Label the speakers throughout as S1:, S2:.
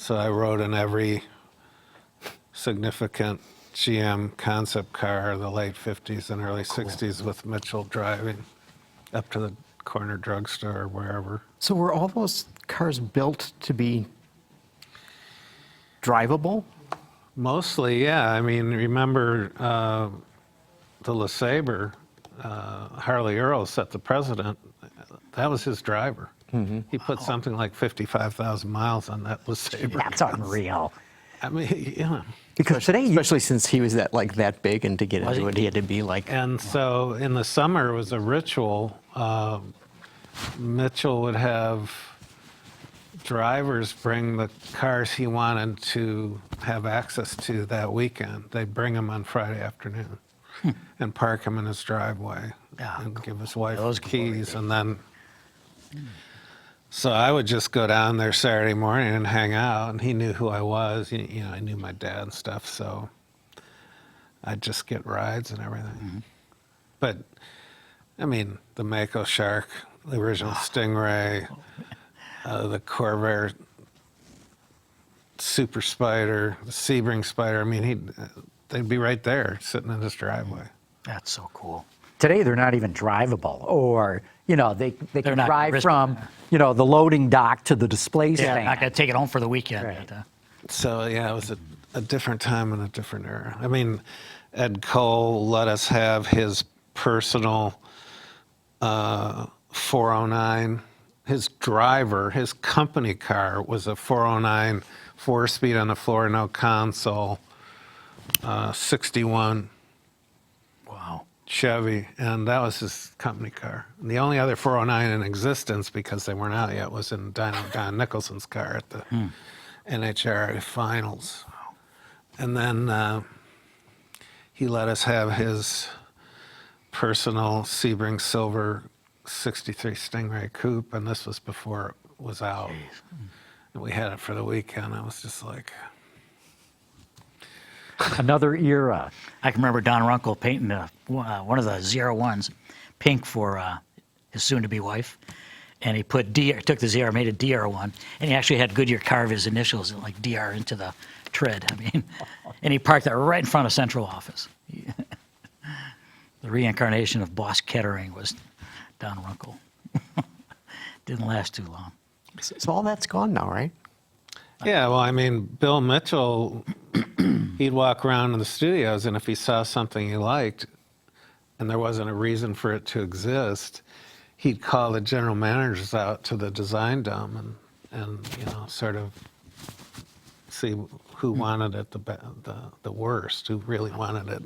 S1: So I rode in every significant GM concept car of the late 50s and early 60s with Mitchell driving up to the corner drugstore or wherever.
S2: So were all those cars built to be drivable?
S1: Mostly, yeah. I mean, remember the LeSabre, Harley Earl set the precedent. That was his driver. Mm-hmm. He put something like 55,000 miles on that LeSabre.
S3: That's unreal.
S1: I mean, yeah.
S3: Because today,
S2: Especially since he was that big, and to get into it, he had to be like.
S1: And so in the summer, it was a ritual. Mitchell would have drivers bring the cars he wanted to have access to that weekend. They'd bring them on Friday afternoon and park them in his driveway and give his wife the keys. And then, so I would just go down there Saturday morning and hang out, and he knew who I was. You know, I knew my dad and stuff, so I'd just get rides and everything. Mm-hmm. But, I mean, the Mako Shark, the original Stingray, the Corvair Super Spider, the Sebring Spider. I mean, they'd be right there sitting in his driveway.
S4: That's so cool.
S3: today they're not even drivable, or they can
S4: not
S3: drive from the loading dock to the display stand.
S4: Yeah, not gonna take it home for the weekend.
S3: Right.
S4: But,
S1: So yeah, it was a different time and a different era. I mean, Ed Cole let us have his personal 409. His driver, his company car was a 409, 4-speed on the floor, no console, 61
S4: wow.
S1: Chevy, and that was his company car. And the only other 409 in existence, because they weren't out yet, was in Don Nicholson's car at the NHRA finals. And then he let us have his personal Sebring Silver 63 Stingray Coupe, and this was before it was out. And we had it for the weekend. I was just like...
S3: Another era.
S4: I can remember Don Runkle painting one of the 01s pink for his soon-to-be wife, and he put took the ZR, made a DR1, and he actually had Goodyear carve his initials like DR into the tread. I mean, and he parked that right in front of central office. The reincarnation of Boss Kettering was Don Runkle. Didn't last too long.
S2: So all that's gone now, right?
S1: Yeah, well, I mean, Bill Mitchell, he'd walk around in the studios, and if he saw something he liked, and there wasn't a reason for it to exist, he'd call the general managers out to the design dome and sort of see who wanted it the worst, who really wanted it,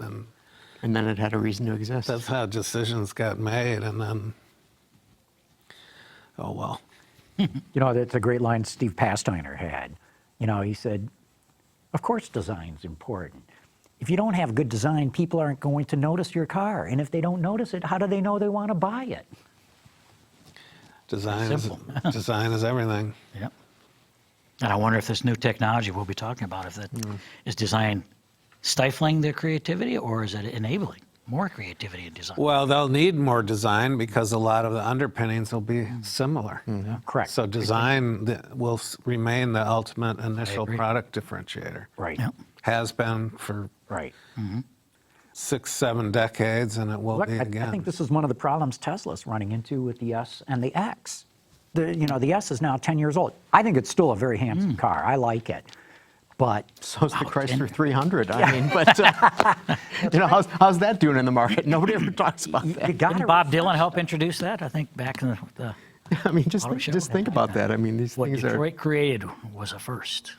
S2: And then it had a reason to exist.
S1: that's how decisions got made, and then, oh well.
S3: That's a great line Steve Pasteiner had. He said, of course design's important. If you don't have good design, people aren't going to notice your car. And if they don't notice it, how do they know they want to buy it?
S1: Design is everything.
S4: Yep. And I wonder if this new technology we'll be talking about, if that is design stifling their creativity, or is it enabling more creativity in design?
S1: Well, they'll need more design because a lot of the underpinnings will be similar.
S3: Mm-hmm. Correct.
S1: So design will remain the ultimate initial
S4: agree.
S1: product differentiator.
S3: Right.
S4: Yep.
S1: Has been for
S3: Right.
S1: 6-7 decades, and it will
S3: Look,
S1: be
S3: I
S1: again.
S3: think this is one of the problems Tesla's running into with the S and the X. The S is now 10 years old. I think it's still a very handsome car. I like it. But
S2: So's the Chrysler 300. I mean, but how's that doing in the market? Nobody ever talks about that.
S3: you got
S4: Didn't Bob Dylan help introduce that? I think back in the
S2: I mean, just
S4: Auto show.
S2: think about that. I mean, these
S4: what
S2: things
S4: Detroit created was a first.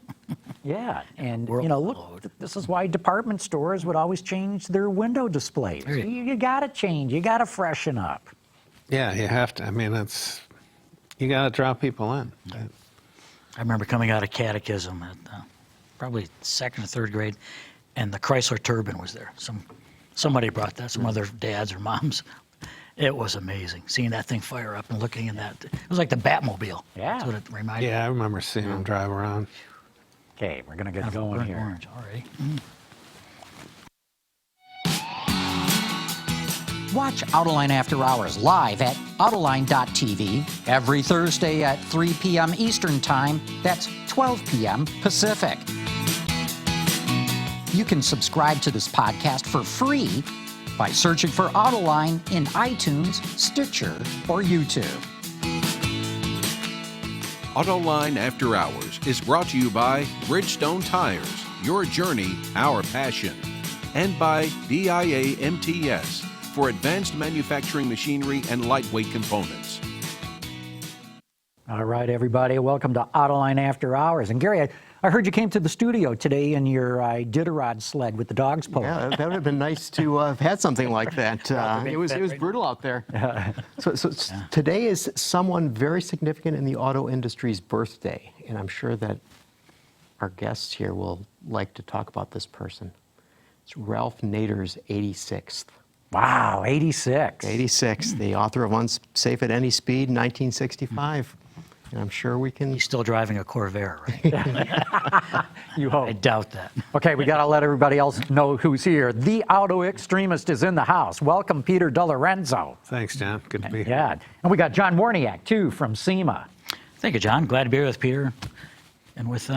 S3: Yeah, and
S4: World
S3: look,
S4: load.
S3: this is why department stores would always change their window displays.
S4: Right.
S3: You got to change. You got to freshen up.
S1: Yeah, you have to. I mean, you got to draw people in.
S4: I remember coming out of catechism at probably 2nd or 3rd grade, and the Chrysler Turbine was there. Somebody brought that, some other dads or moms. It was amazing, seeing that thing fire up and looking in that. It was like the Batmobile.
S3: Yeah.
S4: That's what it reminded me.
S1: Yeah, I remember seeing them drive around.
S3: Okay, we're going to get
S4: Kind of
S3: going
S4: burnt
S3: here.
S4: orange already.
S3: Watch Autoline After Hours live at Autoline.tv every Thursday at 3 p.m. Eastern Time. That's 12 p.m. Pacific. You can subscribe to this podcast for free by searching for Autoline in iTunes, Stitcher, or YouTube.
S5: Autoline After Hours is brought to you by Bridgestone Tires, your journey, our passion, and by DIA MTS for advanced manufacturing machinery and lightweight components.
S3: All right, everybody, welcome to Autoline After Hours. And Gary, I heard you came to the studio today in your Iditarod sled with the dogs pulling.
S2: Yeah, that would have been nice to have had something like that. It was brutal out there. So today is someone very significant in the auto industry's birthday, and I'm sure that our guests here will like to talk about this person. It's Ralph Nader's 86th.
S3: Wow, 86.
S2: 86, the author of Unsafe at Any Speed, 1965. And I'm sure we can...
S4: He's still driving a Corvair, right?
S3: You hope.
S4: I doubt that.
S3: Okay, we got to let everybody else know who's here. The auto extremist is in the house. Welcome, Peter DeLorenzo.
S1: Thanks, John. Good to be here.
S3: Yeah, and we got John Waraniak, too, from SEMA.
S4: Thank you, John. Glad to be here with Peter and with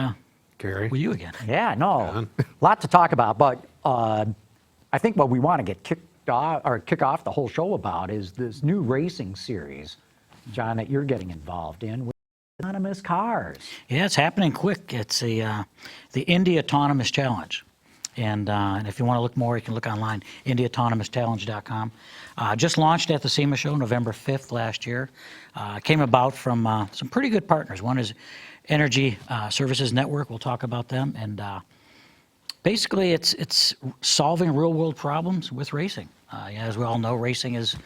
S1: Gary.
S4: you again.
S3: Yeah, no, a lot to talk about, but I think what we want to get kick off the whole show about is this new racing series, John, that you're getting involved in with autonomous cars.
S4: Yeah, it's happening quick. It's the Indy Autonomous Challenge. And if you want to look more, you can look online, indyautonomouschallenge.com. Just launched at the SEMA show November 5th last year. Came about from some pretty good partners. One is Energy Services Network. We'll talk about them. And basically, it's solving real-world problems with racing. As we all know, racing is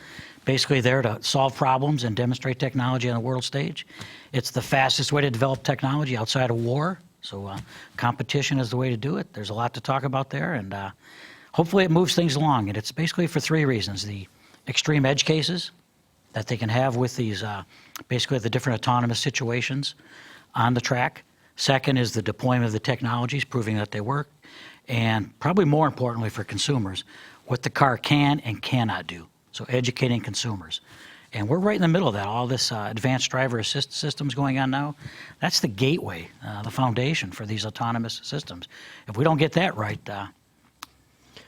S4: basically there to solve problems and demonstrate technology on the world stage. It's the fastest way to develop technology outside of war. So competition is the way to do it. There's a lot to talk about there, and hopefully it moves things along. And it's basically for three reasons: the extreme edge cases that they can have with these, basically the different autonomous situations on the track. Second is the deployment of the technologies, proving that they work. And probably more importantly for consumers, what the car can and cannot do. So educating consumers. And we're right in the middle of that. All this advanced driver assist systems going on now, that's the gateway, the foundation for these autonomous systems. If we don't get that right,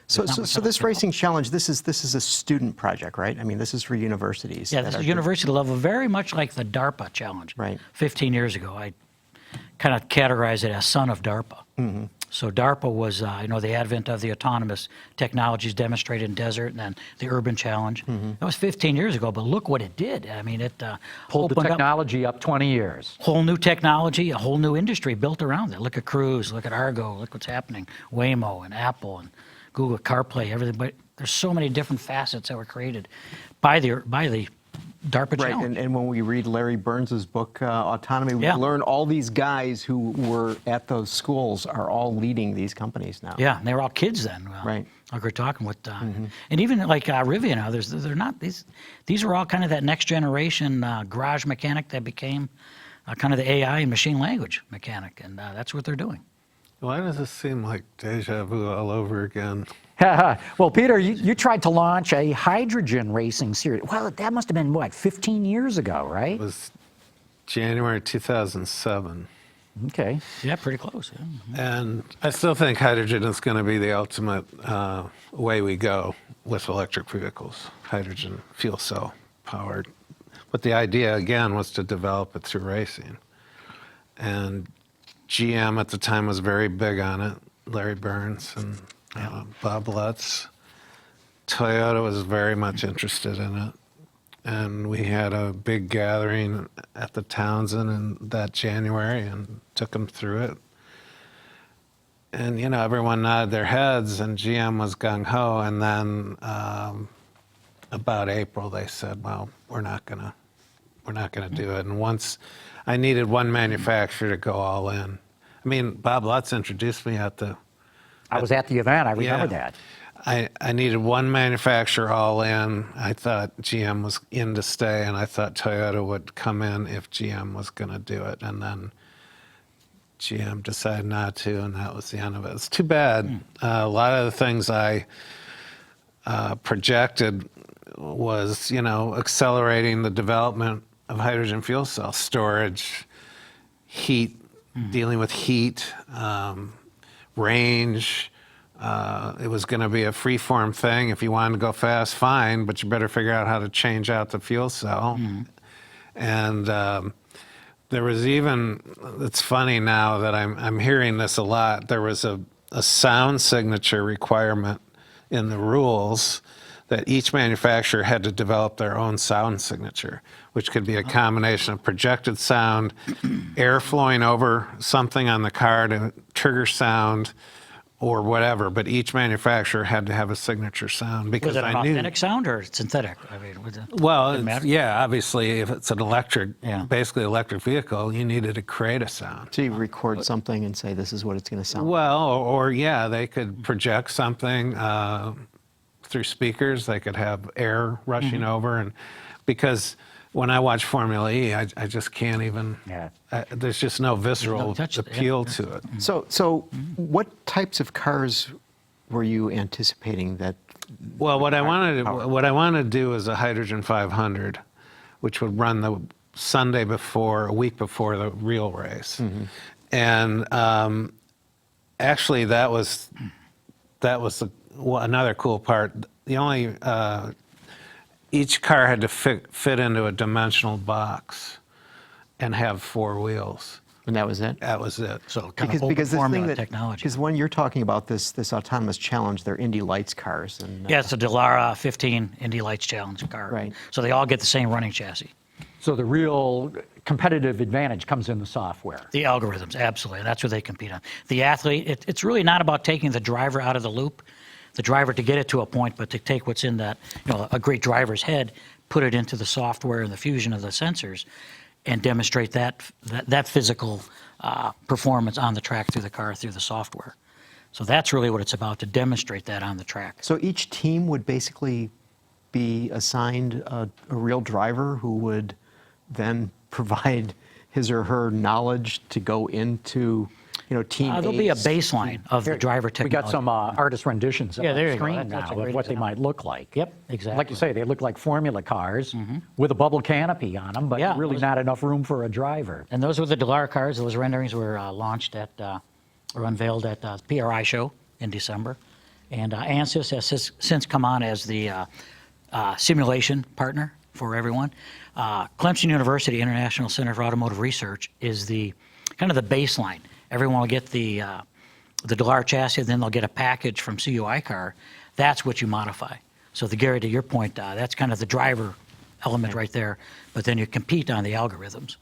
S2: So this racing challenge, this is a student project, right? I mean, this is for universities.
S4: yeah, this is university level, very much like the DARPA challenge.
S2: Right.
S4: 15 years ago, I kind of categorized it as son of DARPA. Mm-hmm. So DARPA was, the advent of the autonomous technologies demonstrated in desert, and then the urban challenge. Mm-hmm. That was 15 years ago, but look what it did. I mean, it
S3: Pulled the
S4: opened
S3: technology up 20 years.
S4: whole new technology, a whole new industry built around it. Look at Cruise, look at Argo, look what's happening. Waymo and Apple and Google CarPlay, everything. But there's so many different facets that were created by the DARPA
S2: Right,
S4: challenge.
S2: and when we read Larry Burns' book, Autonomy, we
S4: Yeah.
S2: learn all these guys who were at those schools are all leading these companies now.
S4: Yeah, and they were all kids then.
S2: Right.
S4: Like we're talking with, and even like Rivian and others, they're not these are all kind of that next generation garage mechanic that became kind of the AI and machine language mechanic, and that's what they're doing.
S1: Why does this seem like deja vu all over again?
S3: Well, Peter, you tried to launch a hydrogen racing series. Well, that must have been, what, 15 years ago, right?
S1: It was January 2007.
S3: Okay.
S4: Yeah, pretty close. Yeah.
S1: And I still think hydrogen is going to be the ultimate way we go with electric vehicles, hydrogen fuel cell powered. But the idea, again, was to develop it through racing. And GM at the time was very big on it, Larry Burns and Bob Lutz. Toyota was very much interested in it. And we had a big gathering at the Townsend in that January and took them through it. And, everyone nodded their heads and GM was gung-ho. And then about April, they said, well, we're not gonna do it. And once I needed one manufacturer to go all in. I mean, Bob Lutz introduced me at the...
S3: I was at the event. I remember that.
S1: I needed one manufacturer all in. I thought GM was in to stay, and I thought Toyota would come in if GM was going to do it. And then GM decided not to, and that was the end of it. It's too bad. A lot of the things I projected was, accelerating the development of hydrogen fuel cell storage, heat, dealing with heat, range. It was going to be a free-form thing. If you wanted to go fast, fine, but you better figure out how to change out the fuel cell. And there was even, it's funny now that I'm hearing this a lot, there was a sound signature requirement in the rules that each manufacturer had to develop their own sound signature, which could be a combination of projected sound, air flowing over something on the car to trigger sound, or whatever, but each manufacturer had to have a signature sound because
S4: Was it an
S1: I knew.
S4: authentic sound or synthetic? I mean, was it,
S1: Well,
S4: didn't matter?
S1: yeah, obviously, if it's an electric,
S4: Yeah.
S1: basically electric vehicle, you needed to create a sound.
S2: So you record something and say, this is what it's going to sound like.
S1: Well, or yeah, they could project something through speakers. They could have air rushing over, and because when I watch Formula E, I just can't even.
S3: Yeah.
S1: There's just no visceral
S4: touch to it, yeah.
S1: appeal to it.
S2: So what types of cars were you anticipating that?
S1: Well, what I wanted to do is a hydrogen 500, which would run the Sunday before, a week before the real race, and actually that was another cool part. The only each car had to fit into a dimensional box and have 4 wheels.
S2: And that was it?
S1: That was it.
S4: So kind of open
S2: this
S4: formula
S2: thing
S4: technology.
S2: Because when you're talking about this autonomous challenge, they're Indy Lights cars. And,
S4: Yeah, it's a DeLorezo 15 Indy Lights Challenge car.
S2: Right.
S4: So they all get the same running chassis.
S3: So the real competitive advantage comes in the software.
S4: The algorithms, absolutely. And that's what they compete on. The athlete, it's really not about taking the driver out of the loop, the driver to get it to a point, but to take what's in that, a great driver's head, put it into the software and the fusion of the sensors, and demonstrate that physical performance on the track through the car, through the software. So that's really what it's about, to demonstrate that on the track.
S2: So each team would basically be assigned a real driver who would then provide his or her knowledge to go into, team
S4: There'll be a
S2: A's.
S4: baseline of the driver
S3: We
S4: technology.
S3: got some artist renditions
S4: Yeah,
S3: on
S4: there
S3: the
S4: you go.
S3: screen
S4: That's a
S3: now of
S4: great
S3: what they
S4: example.
S3: might look like.
S4: Yep, exactly.
S3: Like you say, they look like formula cars with a bubble canopy on them, but
S4: Yeah,
S3: really
S4: those-
S3: not enough room for a driver.
S4: And those were the DeLorezo cars. Those renderings were launched at, or unveiled at the PRI show in December. And ANSYS has since come on as the simulation partner for everyone. Clemson University International Center for Automotive Research is the kind of the baseline. Everyone will get the DeLorezo chassis, then they'll get a package from CUI car. That's what you modify. So, Gary, to your point, that's kind of the driver element right there. But then you compete on the algorithms.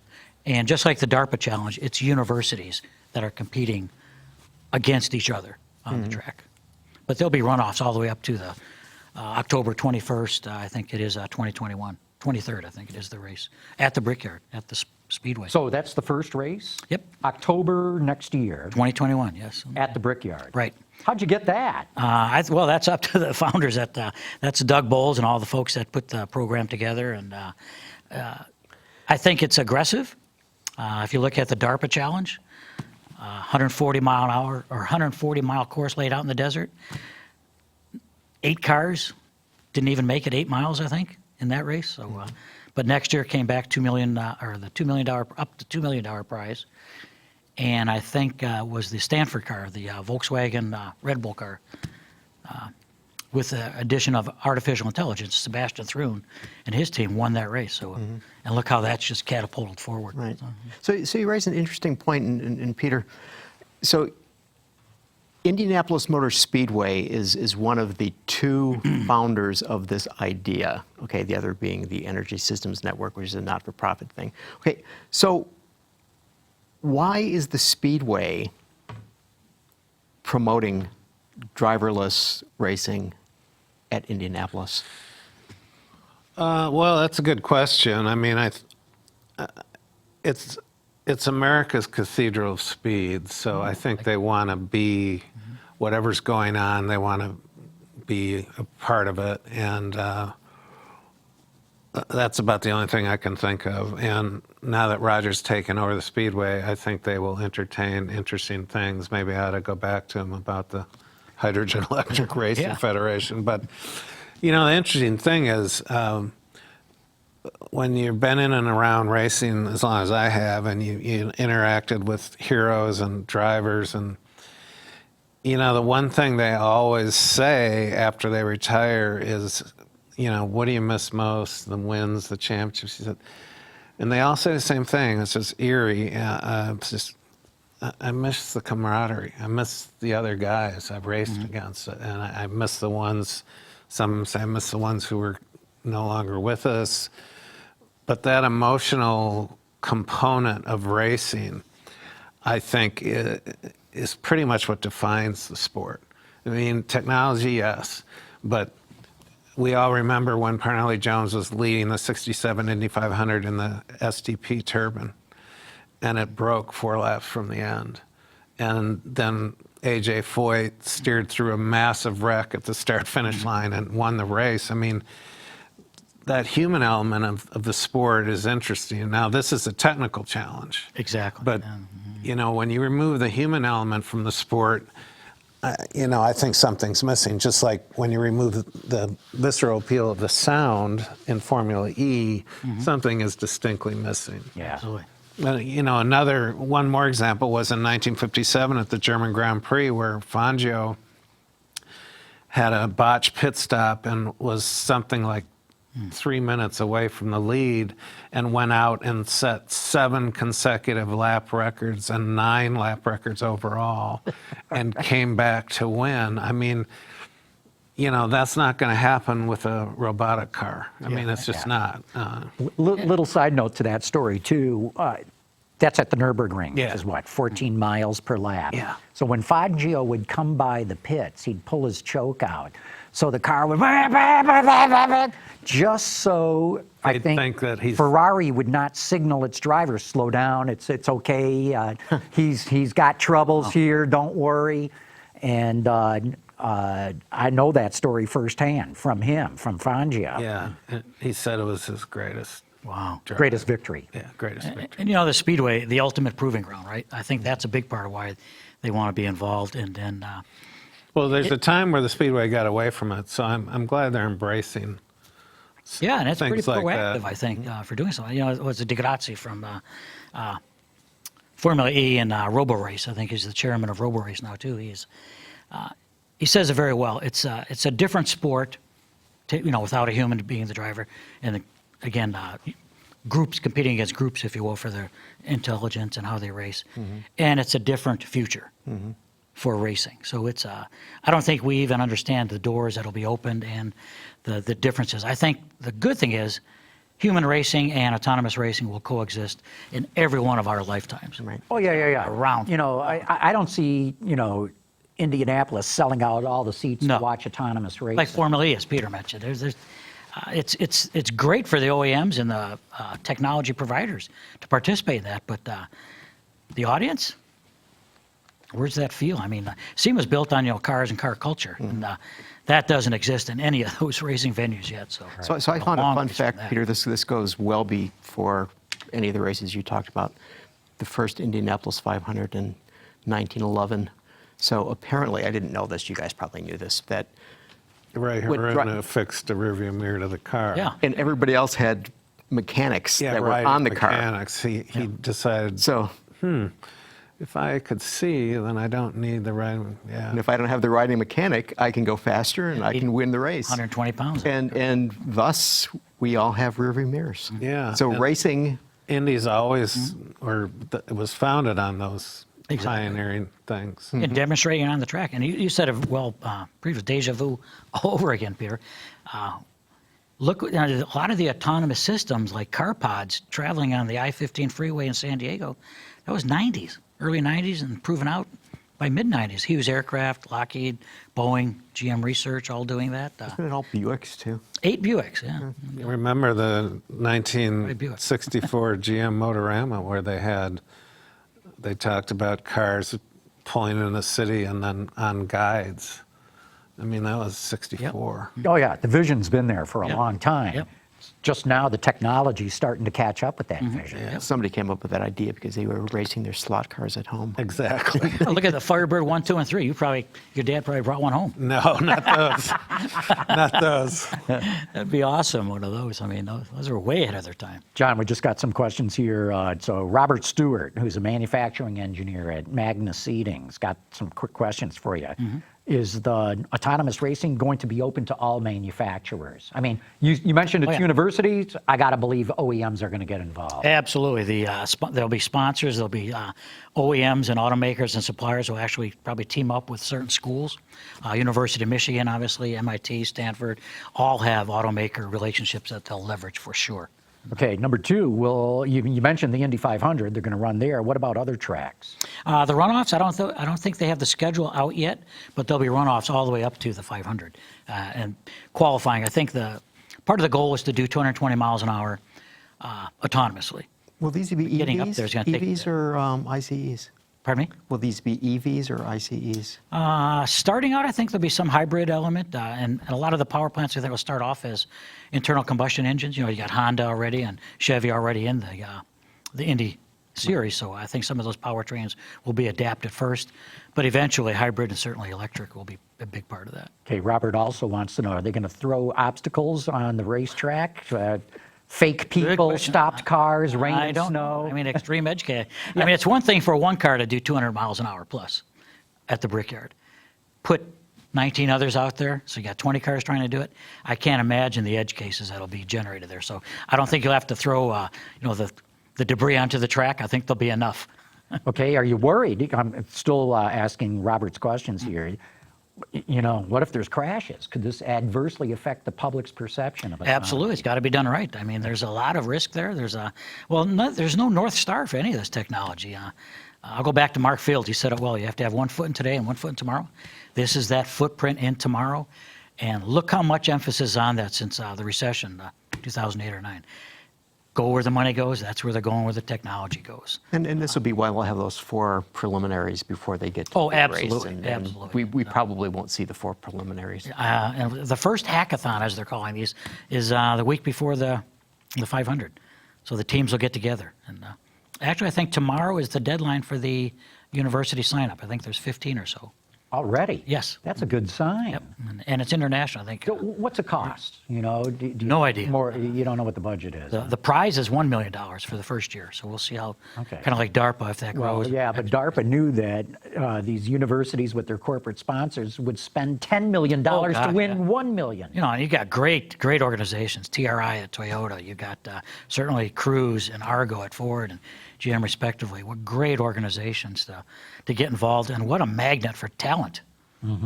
S4: And just like the DARPA challenge, it's universities that are competing against each other on the track. But there'll be runoffs all the way up to the October 21st, I think it is 2021. 23rd, I think it is the race, at the Brickyard, at the Speedway.
S3: So that's the first race?
S4: Yep.
S3: October next year
S4: 2021, yes.
S3: at the Brickyard.
S4: Right.
S3: How'd you get that?
S4: Well, that's up to the founders. That's Doug Bowles and all the folks that put the program together. And I think it's aggressive. If you look at the DARPA challenge, 140 mile an hour or 140 mile course laid out in the desert. 8 cars didn't even make it 8 miles, I think, in that race. So, but next year came back $2 million, or the $2 million, up to $2 million prize. And I think was the Stanford car, the Volkswagen Red Bull car, with the addition of artificial intelligence. Sebastian Thrun and his team won that race. So, and look how that's just catapulted forward.
S2: Right. So you raise an interesting point, and Peter. So Indianapolis Motor Speedway is one of the 2 founders of this idea. Okay, the other being the Energy Systems Network, which is a not-for-profit thing. Okay, so why is the Speedway promoting driverless racing at Indianapolis?
S1: Well, that's a good question. I mean, it's America's cathedral of speed, so I think they want to be whatever's going on. They want to be a part of it, and that's about the only thing I can think of. And now that Roger's taken over the Speedway, I think they will entertain interesting things. Maybe I ought to go back to him about the Hydrogen Electric Racing
S4: Yeah.
S1: Federation, but You know, the interesting thing is when you've been in and around racing as long as I have, and you interacted with heroes and drivers, and you know, the one thing they always say after they retire is, you know, what do you miss most? The wins, the championships. He said, and they all say the same thing. It's just eerie. It's just, I miss the camaraderie. I miss the other guys I've raced against, and I miss the ones. Some say I miss the ones who were no longer with us. But that emotional component of racing, I think, is pretty much what defines the sport. I mean, technology, yes, but we all remember when Parnelli Jones was leading the '67 Indy 500 in the STP turbine, and it broke 4 laps from the end. And then A.J. Foyt steered through a massive wreck at the start-finish line and won the race. I mean, that human element of the sport is interesting. Now, this is a technical challenge.
S4: Exactly.
S1: But, you know, when you remove the human element from the sport, you know, I think something's missing. Just like when you remove the visceral appeal of the sound in Formula E, something is distinctly missing.
S3: Yeah.
S4: Absolutely.
S1: You know, one more example was in 1957 at the German Grand Prix, where Fangio had a botched pit stop and was something like 3 minutes away from the lead, and went out and set 7 consecutive lap records and 9 lap records overall, and came back to win. I mean, you know, that's not going to happen with a robotic car. I mean, it's just not.
S3: Little side note to that story, too. That's at the Nürburgring,
S1: Yeah.
S3: which is what, 14 miles per lap?
S1: Yeah.
S3: So when Fangio would come by the pits, he'd pull his choke out. So the car would, just so I
S1: They'd
S3: think
S1: think that he's-
S3: Ferrari would not signal its drivers, slow down, it's okay, he's got troubles here, don't worry. And I know that story firsthand from him, from Fangio.
S1: Yeah, and he said it was his greatest.
S4: Wow.
S1: drive.
S3: Greatest victory.
S1: Yeah, greatest victory.
S4: And you know, the Speedway, the ultimate proving ground, right? I think that's a big part of why they want to be involved. And then,
S1: Well, there's a time where the Speedway got away from it, so I'm glad they're embracing.
S4: yeah, and it's pretty
S1: Things like
S4: proactive,
S1: that.
S4: I think, for doing so. You know, it was Di Grazzi from Formula E and Robo Race. I think he's the chairman of Robo Race now too. He says it very well. It's a different sport, you know, without a human being the driver, and again, groups competing against groups, if you will, for their intelligence and how they race, and it's a different future for racing. So it's I don't think we even understand the doors that'll be opened and the differences. I think the good thing is human racing and autonomous racing will coexist in every one of our lifetimes.
S2: Right.
S3: Oh, yeah.
S4: Around.
S3: You know, I don't see, you know, Indianapolis selling out all the seats
S4: No.
S3: to watch autonomous racing.
S4: Like Formula E, as Peter mentioned, it's great for the OEMs and the technology providers to participate in that, but the audience, where's that feel? I mean, SEMA's built on, you know, cars and car culture, and that doesn't exist in any of those racing venues yet. So
S2: So I found a
S4: long
S2: fun
S4: ways from
S2: fact,
S4: that.
S2: Peter. This goes well before any of the races you talked about. The first Indianapolis 500 in 1911. So apparently, I didn't know this. You guys probably knew this. That
S1: Ray
S2: What dri-
S1: Haruna fixed the rearview mirror to the car.
S4: Yeah.
S2: and everybody else had mechanics
S1: Yeah,
S2: that were
S1: right,
S2: on the car.
S1: mechanics. He decided,
S2: So,
S1: if I could see, then I don't need the right. Yeah.
S2: and if I don't have the riding mechanic, I can go faster and I can win the race.
S4: 120 pounds.
S2: And thus, we all have rearview mirrors.
S1: Yeah,
S2: So
S1: and-
S2: racing.
S1: Indy's always, it was founded on those
S4: Exactly.
S1: pioneering things.
S4: And demonstrating it on the track. And you said it well, previous deja vu all over again, Peter. Look, you know, a lot of the autonomous systems like car pods traveling on the I-15 freeway in San Diego, that was 90s, early 90s, and proven out by mid-90s. Hughes Aircraft, Lockheed, Boeing, GM Research, all doing that.
S2: Isn't it all Buicks, too?
S4: 8 Buicks, yeah.
S1: Remember the 1964 GM Motorama where they talked about cars pulling in the city and then on guides. I mean, that was 64.
S3: Oh, yeah, the vision's been there for a
S4: Yep.
S3: long time.
S4: Yep.
S3: just now the technology's starting to catch up with that vision.
S2: Somebody came up with that idea because they were racing their slot cars at home.
S1: Exactly.
S4: Look at the Firebird 1, 2, and 3. Your dad probably brought one home.
S1: No, not those. Not those.
S4: That'd be awesome, one of those. I mean, those are way ahead of their time.
S3: John, we just got some questions here. So Robert Stewart, who's a manufacturing engineer at Magna Seating's, got some quick questions for you. Is the autonomous racing going to be open to all manufacturers? I mean, you mentioned it's universities. I got to believe OEMs are going to get involved.
S4: Absolutely. There'll be sponsors. There'll be OEMs and automakers and suppliers who actually probably team up with certain schools. University of Michigan, obviously, MIT, Stanford, all have automaker relationships that they'll leverage for sure.
S3: Okay, number two, you mentioned the Indy 500. They're going to run there. What about other tracks?
S4: The runoffs, I don't think they have the schedule out yet, but there'll be runoffs all the way up to the 500. And qualifying, I think part of the goal is to do 220 miles an hour autonomously.
S2: Will these be
S4: Getting up
S2: EVs,
S4: there is gonna take-
S2: EVs or ICEs?
S4: Pardon me?
S2: Will these be EVs or ICEs?
S4: Starting out, I think there'll be some hybrid element, and a lot of the power plants I think will start off as internal combustion engines. You know, you got Honda already and Chevy already in the Indy series, so I think some of those powertrains will be adapted first, but eventually hybrid and certainly electric will be a big part of that.
S3: Okay, Robert also wants to know, are they going to throw obstacles on the racetrack? Fake people,
S4: question.
S3: stopped cars, rain
S4: I
S3: and
S4: don't
S3: snow?
S4: know. I mean, extreme edge case. I mean, it's one thing for one car to do 200 miles an hour plus at the Brickyard. Put 19 others out there, so you got 20 cars trying to do it. I can't imagine the edge cases that'll be generated there. So I don't think you'll have to throw, the debris onto the track. I think there'll be enough.
S3: Okay, are you worried? I'm still asking Robert's questions here. You know, what if there's crashes? Could this adversely affect the public's perception of it?
S4: Absolutely, it's got to be done right. I mean, there's a lot of risk there. There's no North Star for any of this technology. I'll go back to Mark Field. He said it well. You have to have one foot in today and one foot in tomorrow. This is that footprint in tomorrow, and look how much emphasis on that since the recession, 2008 or 9. Go where the money goes. That's where they're going. Where the technology goes.
S2: And this will be why we'll have those 4 preliminaries before they get to
S4: Oh,
S2: the big race.
S4: absolutely,
S2: And
S4: absolutely.
S2: we probably won't see the 4 preliminaries.
S4: And the first hackathon, as they're calling these, is the week before the 500. So the teams will get together. And actually, I think tomorrow is the deadline for the university sign-up. I think there's 15 or so.
S3: Already?
S4: Yes.
S3: That's a good sign.
S4: Yep. And it's international, I think.
S3: So what's it cost? You know, do you
S4: No idea.
S3: You don't know what the budget is.
S4: The prize is $1 million for the first year. So we'll see how,
S3: Okay.
S4: kind of like DARPA, if that
S3: Well,
S4: grows.
S3: yeah, but DARPA knew that these universities with their corporate sponsors would spend $10 million to
S4: God,
S3: win
S4: yeah.
S3: $1 million.
S4: You know, and you got great organizations, TRI at Toyota. You got certainly Cruise and Argo at Ford and GM respectively. What great organizations to get involved, and what a magnet for talent.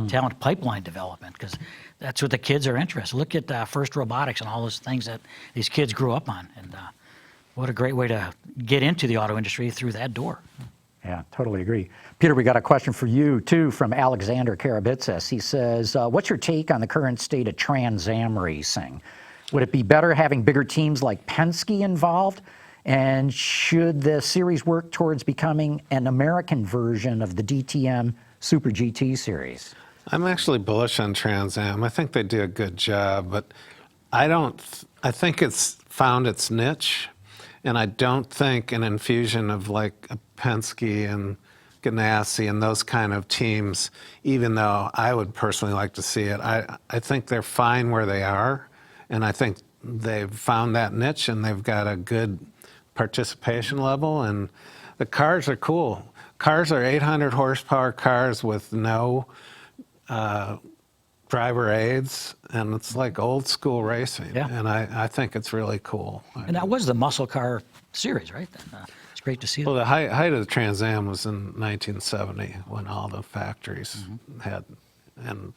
S4: Talent pipeline development, because that's what the kids are interested. Look at First Robotics and all those things that these kids grew up on, and what a great way to get into the auto industry through that door.
S3: Yeah, totally agree. Peter, we got a question for you, too, from Alexander Karabitsis. He says, what's your take on the current state of Trans Am racing? Would it be better having bigger teams like Penske involved? And should the series work towards becoming an American version of the DTM Super GT series?
S1: I'm actually bullish on Trans Am. I think they do a good job, but I think it's found its niche, and I don't think an infusion of like a Penske and Ganassi and those kind of teams, even though I would personally like to see it, I think they're fine where they are, and I think they've found that niche and they've got a good participation level, and the cars are cool. Cars are 800 horsepower cars with no driver aids, and it's like old school racing.
S4: Yeah.
S1: And I think it's really cool.
S4: And that was the muscle car series, right? It's great to see
S1: Well,
S4: that.
S1: the height of the Trans Am was in 1970 when all the factories had, and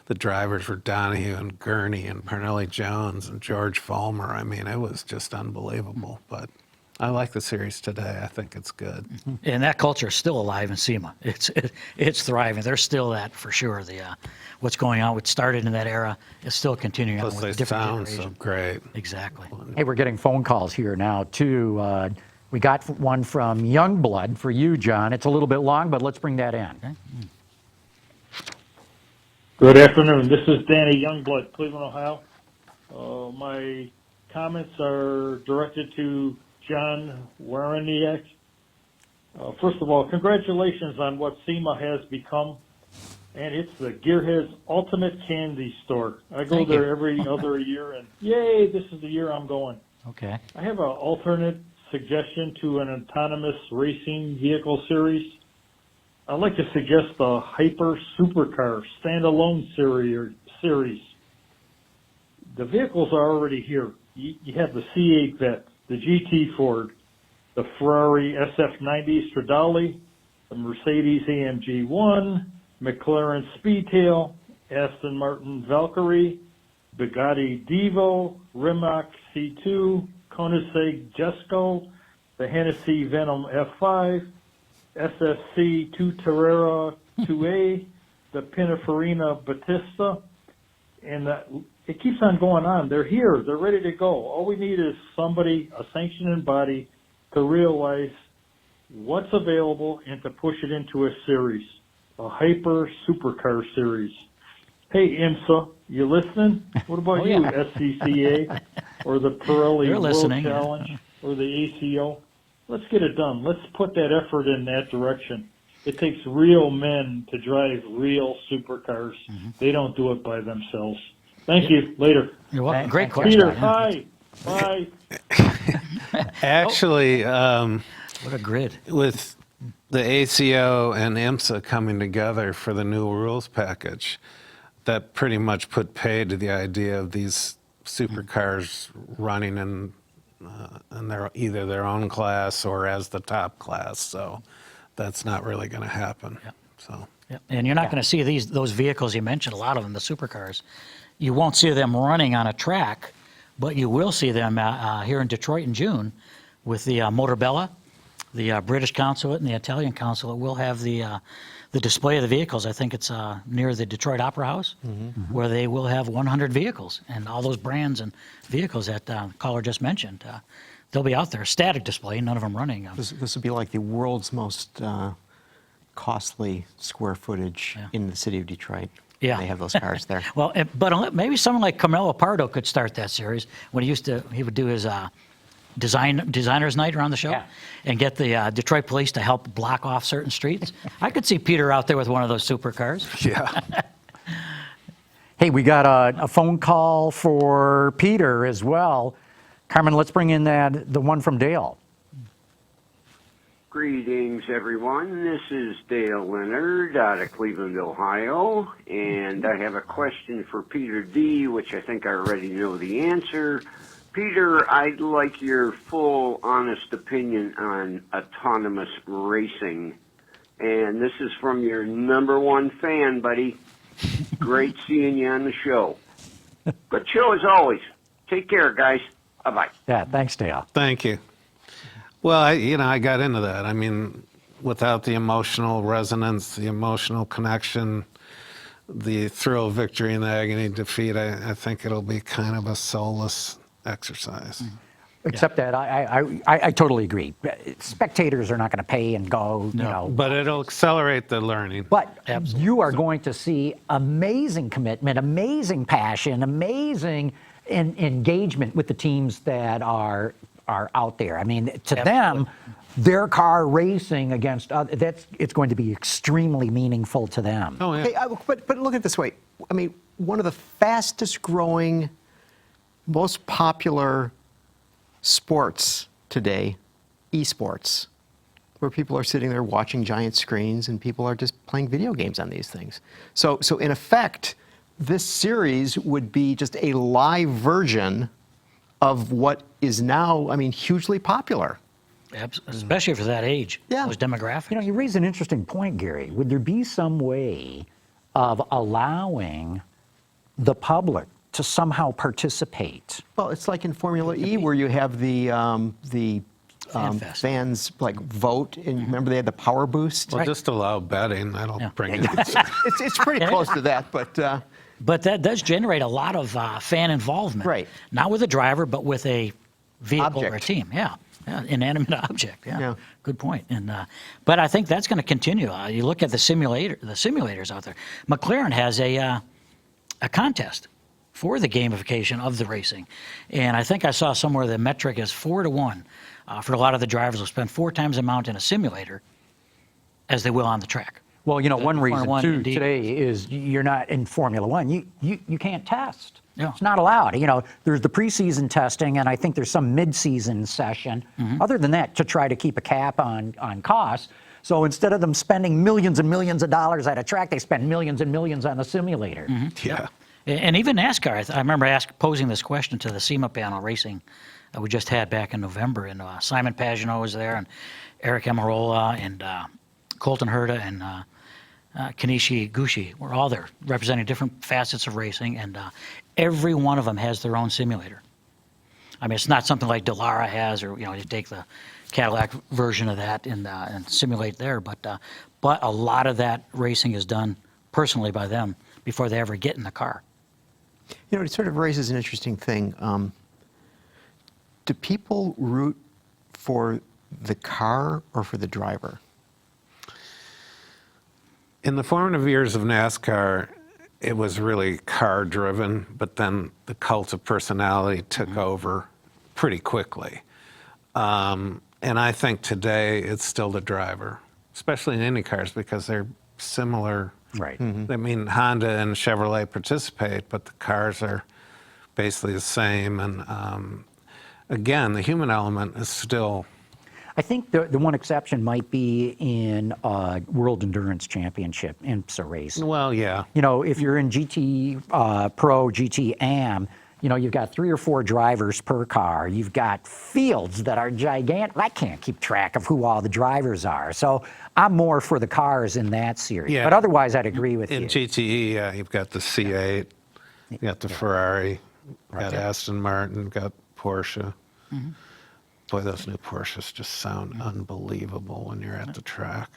S1: the drivers were Donahue and Gurney and Parnelli Jones and George Fulmer. I mean, it was just unbelievable. But I like the series today. I think it's good.
S4: And that culture is still alive in SEMA. It's thriving. There's still that for sure. What's going on, what started in that era, is still continuing on
S1: Plus,
S4: with a
S1: they
S4: different
S1: sound
S4: generation.
S1: so great.
S4: Exactly.
S3: Hey, we're getting phone calls here now, too. We got one from Youngblood for you, John. It's a little bit long, but let's bring that in.
S6: Good afternoon. This is Danny Youngblood, Cleveland, Ohio. My comments are directed to John Waraniak. First of all, congratulations on what SEMA has become. And it's the Gearhead's ultimate candy store. I go
S4: Thank
S6: there
S4: you.
S6: every other year, and yay, this is the year I'm going.
S4: Okay.
S6: I have an alternate suggestion to an autonomous racing vehicle series. I'd like to suggest the Hyper Supercar standalone series. The vehicles are already here. You have the C8 Vet, the GT Ford, the Ferrari SF90 Stradale, the Mercedes AMG 1, McLaren Speedtail, Aston Martin Valkyrie, Bugatti Divo, Rimac C2, Koenigsegg Jesko, the Hennessy Venom F5, SSC 2 Carrera 2A, the Pininfarina Battista, and it keeps on going on. They're here. They're ready to go. All we need is somebody, a sanctioning body, to realize what's available and to push it into a series, a hyper supercar series. Hey, IMSA, you listening? What about you, SCCA, or the Pirelli
S4: They're
S6: World
S4: listening.
S6: Challenge, or the ACO? Let's get it done. Let's put that effort in that direction. It takes real men to drive real supercars. They don't do it by themselves. Thank you. Later.
S4: You're welcome.
S3: Thank-
S4: Great
S3: thank
S4: question.
S6: Peter,
S4: Yeah.
S6: hi. Bye.
S1: Actually,
S4: What a grid.
S1: with the ACO and IMSA coming together for the new rules package, that pretty much put pay to the idea of these supercars running in either their own class or as the top class. So that's not really going to happen. So
S4: Yep. And you're not going to see those vehicles you mentioned, a lot of them, the supercars. You won't see them running on a track, but you will see them here in Detroit in June with the Motorbella, the British consulate, and the Italian consulate will have the display of the vehicles. I think it's near the Detroit Opera House, where they will have 100 vehicles and all those brands and vehicles that the caller just mentioned. They'll be out there, static display, none of them running.
S2: This would be like the world's most costly square footage in the city of Detroit.
S4: Yeah.
S2: They have those cars there.
S4: Well, but maybe someone like Carmelo Pardo could start that series when he would do his designers night around the show and get the Detroit police to help block off certain streets. I could see Peter out there with one of those supercars.
S1: yeah.
S3: Hey, we got a phone call for Peter as well. Carmen, let's bring in the one from Dale.
S7: Greetings, everyone. This is Dale Leonard out of Cleveland, Ohio, and I have a question for Peter D., which I think I already know the answer. Peter, I'd like your full, honest opinion on autonomous racing. And this is from your number one fan, buddy. Great seeing you on the show. Good show as always. Take care, guys. Bye-bye.
S3: Yeah, thanks, Dale.
S1: Thank you. Well, I got into that. I mean, without the emotional resonance, the emotional connection, the thrill of victory and the agony of defeat, I think it'll be kind of a soulless exercise.
S3: Except that I totally agree. Spectators are not going to pay and go, you know.
S1: But it'll accelerate the learning.
S3: But you are going to see amazing commitment, amazing passion, amazing engagement with the teams that are out there. I mean, to them, their car racing against others, it's going to be extremely meaningful to them.
S1: Oh, yeah.
S2: Hey, but look at it this way. I mean, one of the fastest growing, most popular sports today, esports, where people are sitting there watching giant screens and people are just playing video games on these things. So in effect, this series would be just a live version of what is now, I mean, hugely popular.
S4: Especially for that age, those demographics.
S3: You know, you raise an interesting point, Gary. Would there be some way of allowing the public to somehow participate?
S2: Well, it's like in Formula E where you have the
S4: FanFest.
S2: fans like vote, and remember they had the power boost.
S1: Well, just allow betting. That'll bring it.
S2: It's pretty close to that, but
S4: But that does generate a lot of fan involvement.
S2: Right.
S4: Not with a driver, but with a vehicle or a
S2: Object.
S4: team. Yeah. Inanimate object.
S2: Yeah.
S4: Good point. And but I think that's going to continue. You look at the simulators out there. McLaren has a contest for the gamification of the racing. And I think I saw somewhere the metric is 4-to-1 for a lot of the drivers will spend 4 times the amount in a simulator as they will on the track.
S3: Well, you know, one reason
S4: Formula One,
S3: too
S4: Indy.
S3: today is you're not in Formula One. You can't test.
S4: Yeah.
S3: It's not allowed. You know, there's the preseason testing, and I think there's some mid-season session. Other than that, to try to keep a cap on costs. So instead of them spending millions and millions of dollars at a track, they spend millions and millions on the simulator.
S1: Yeah.
S4: And even NASCAR, I remember posing this question to the SEMA panel racing that we just had back in November, and Simon Pagenaud was there, and Eric Amarola, and Colton Herta, and Kenichi Gushi were all there, representing different facets of racing, and every one of them has their own simulator. I mean, it's not something like Dallara has, or you take the Cadillac version of that and simulate there, but a lot of that racing is done personally by them before they ever get in the car.
S2: You know, it sort of raises an interesting thing. Do people root for the car or for the driver?
S1: In the formative years of NASCAR, it was really car driven, but then the cult of personality took over pretty quickly. And I think today it's still the driver, especially in Indy cars, because they're similar.
S3: Right.
S1: I mean, Honda and Chevrolet participate, but the cars are basically the same. And again, the human element is still.
S3: I think the one exception might be in World Endurance Championship, IMSA race.
S1: Well, yeah.
S3: You know, if you're in GT Pro, GT Am, you know, you've got 3 or 4 drivers per car. You've got fields that are gigantic. I can't keep track of who all the drivers are. So I'm more for the cars in that series.
S1: Yeah.
S3: But otherwise, I'd agree with
S1: In
S3: you.
S1: GTE, you've got the C8, you got the Ferrari, got Aston Martin, got Porsche. Boy, those new Porsches just sound unbelievable when you're at the track.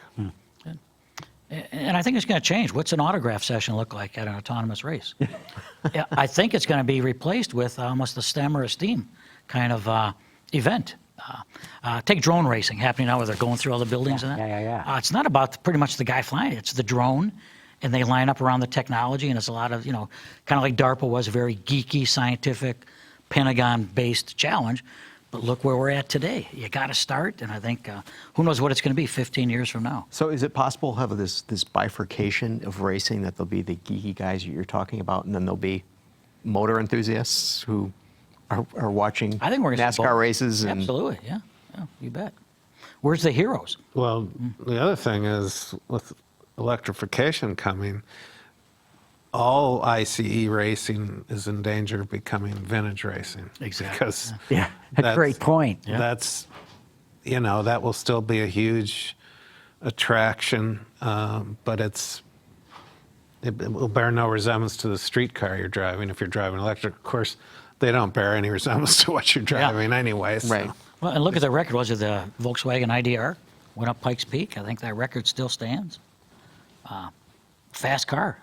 S4: And I think it's going to change. What's an autograph session look like at an autonomous race? Yeah, I think it's going to be replaced with almost a STEM or a STEAM kind of event. Take drone racing happening now where they're going through all the buildings and that.
S3: Yeah.
S4: It's not about pretty much the guy flying it. It's the drone, and they line up around the technology, and it's a lot of, kind of like DARPA was, a very geeky, scientific, Pentagon-based challenge. But look where we're at today. You got to start, and I think who knows what it's going to be 15 years from now.
S2: So is it possible to have this bifurcation of racing, that there'll be the geeky guys that you're talking about, and then there'll be motor enthusiasts who are watching
S4: I think we're going to
S2: NASCAR races? And
S4: Absolutely, yeah, you bet. Where's the heroes?
S1: Well, the other thing is, with electrification coming, all ICE racing is in danger of becoming vintage racing.
S4: Exactly.
S1: Because
S3: Yeah, a great point.
S1: That's, that will still be a huge attraction, but it will bear no resemblance to the street car you're driving if you're driving electric. Of course, they don't bear any resemblance to what you're driving anyway. So.
S2: Right.
S4: Well, and look at the record. Was it the Volkswagen IDR? Went up Pikes Peak. I think that record still stands. Fast car.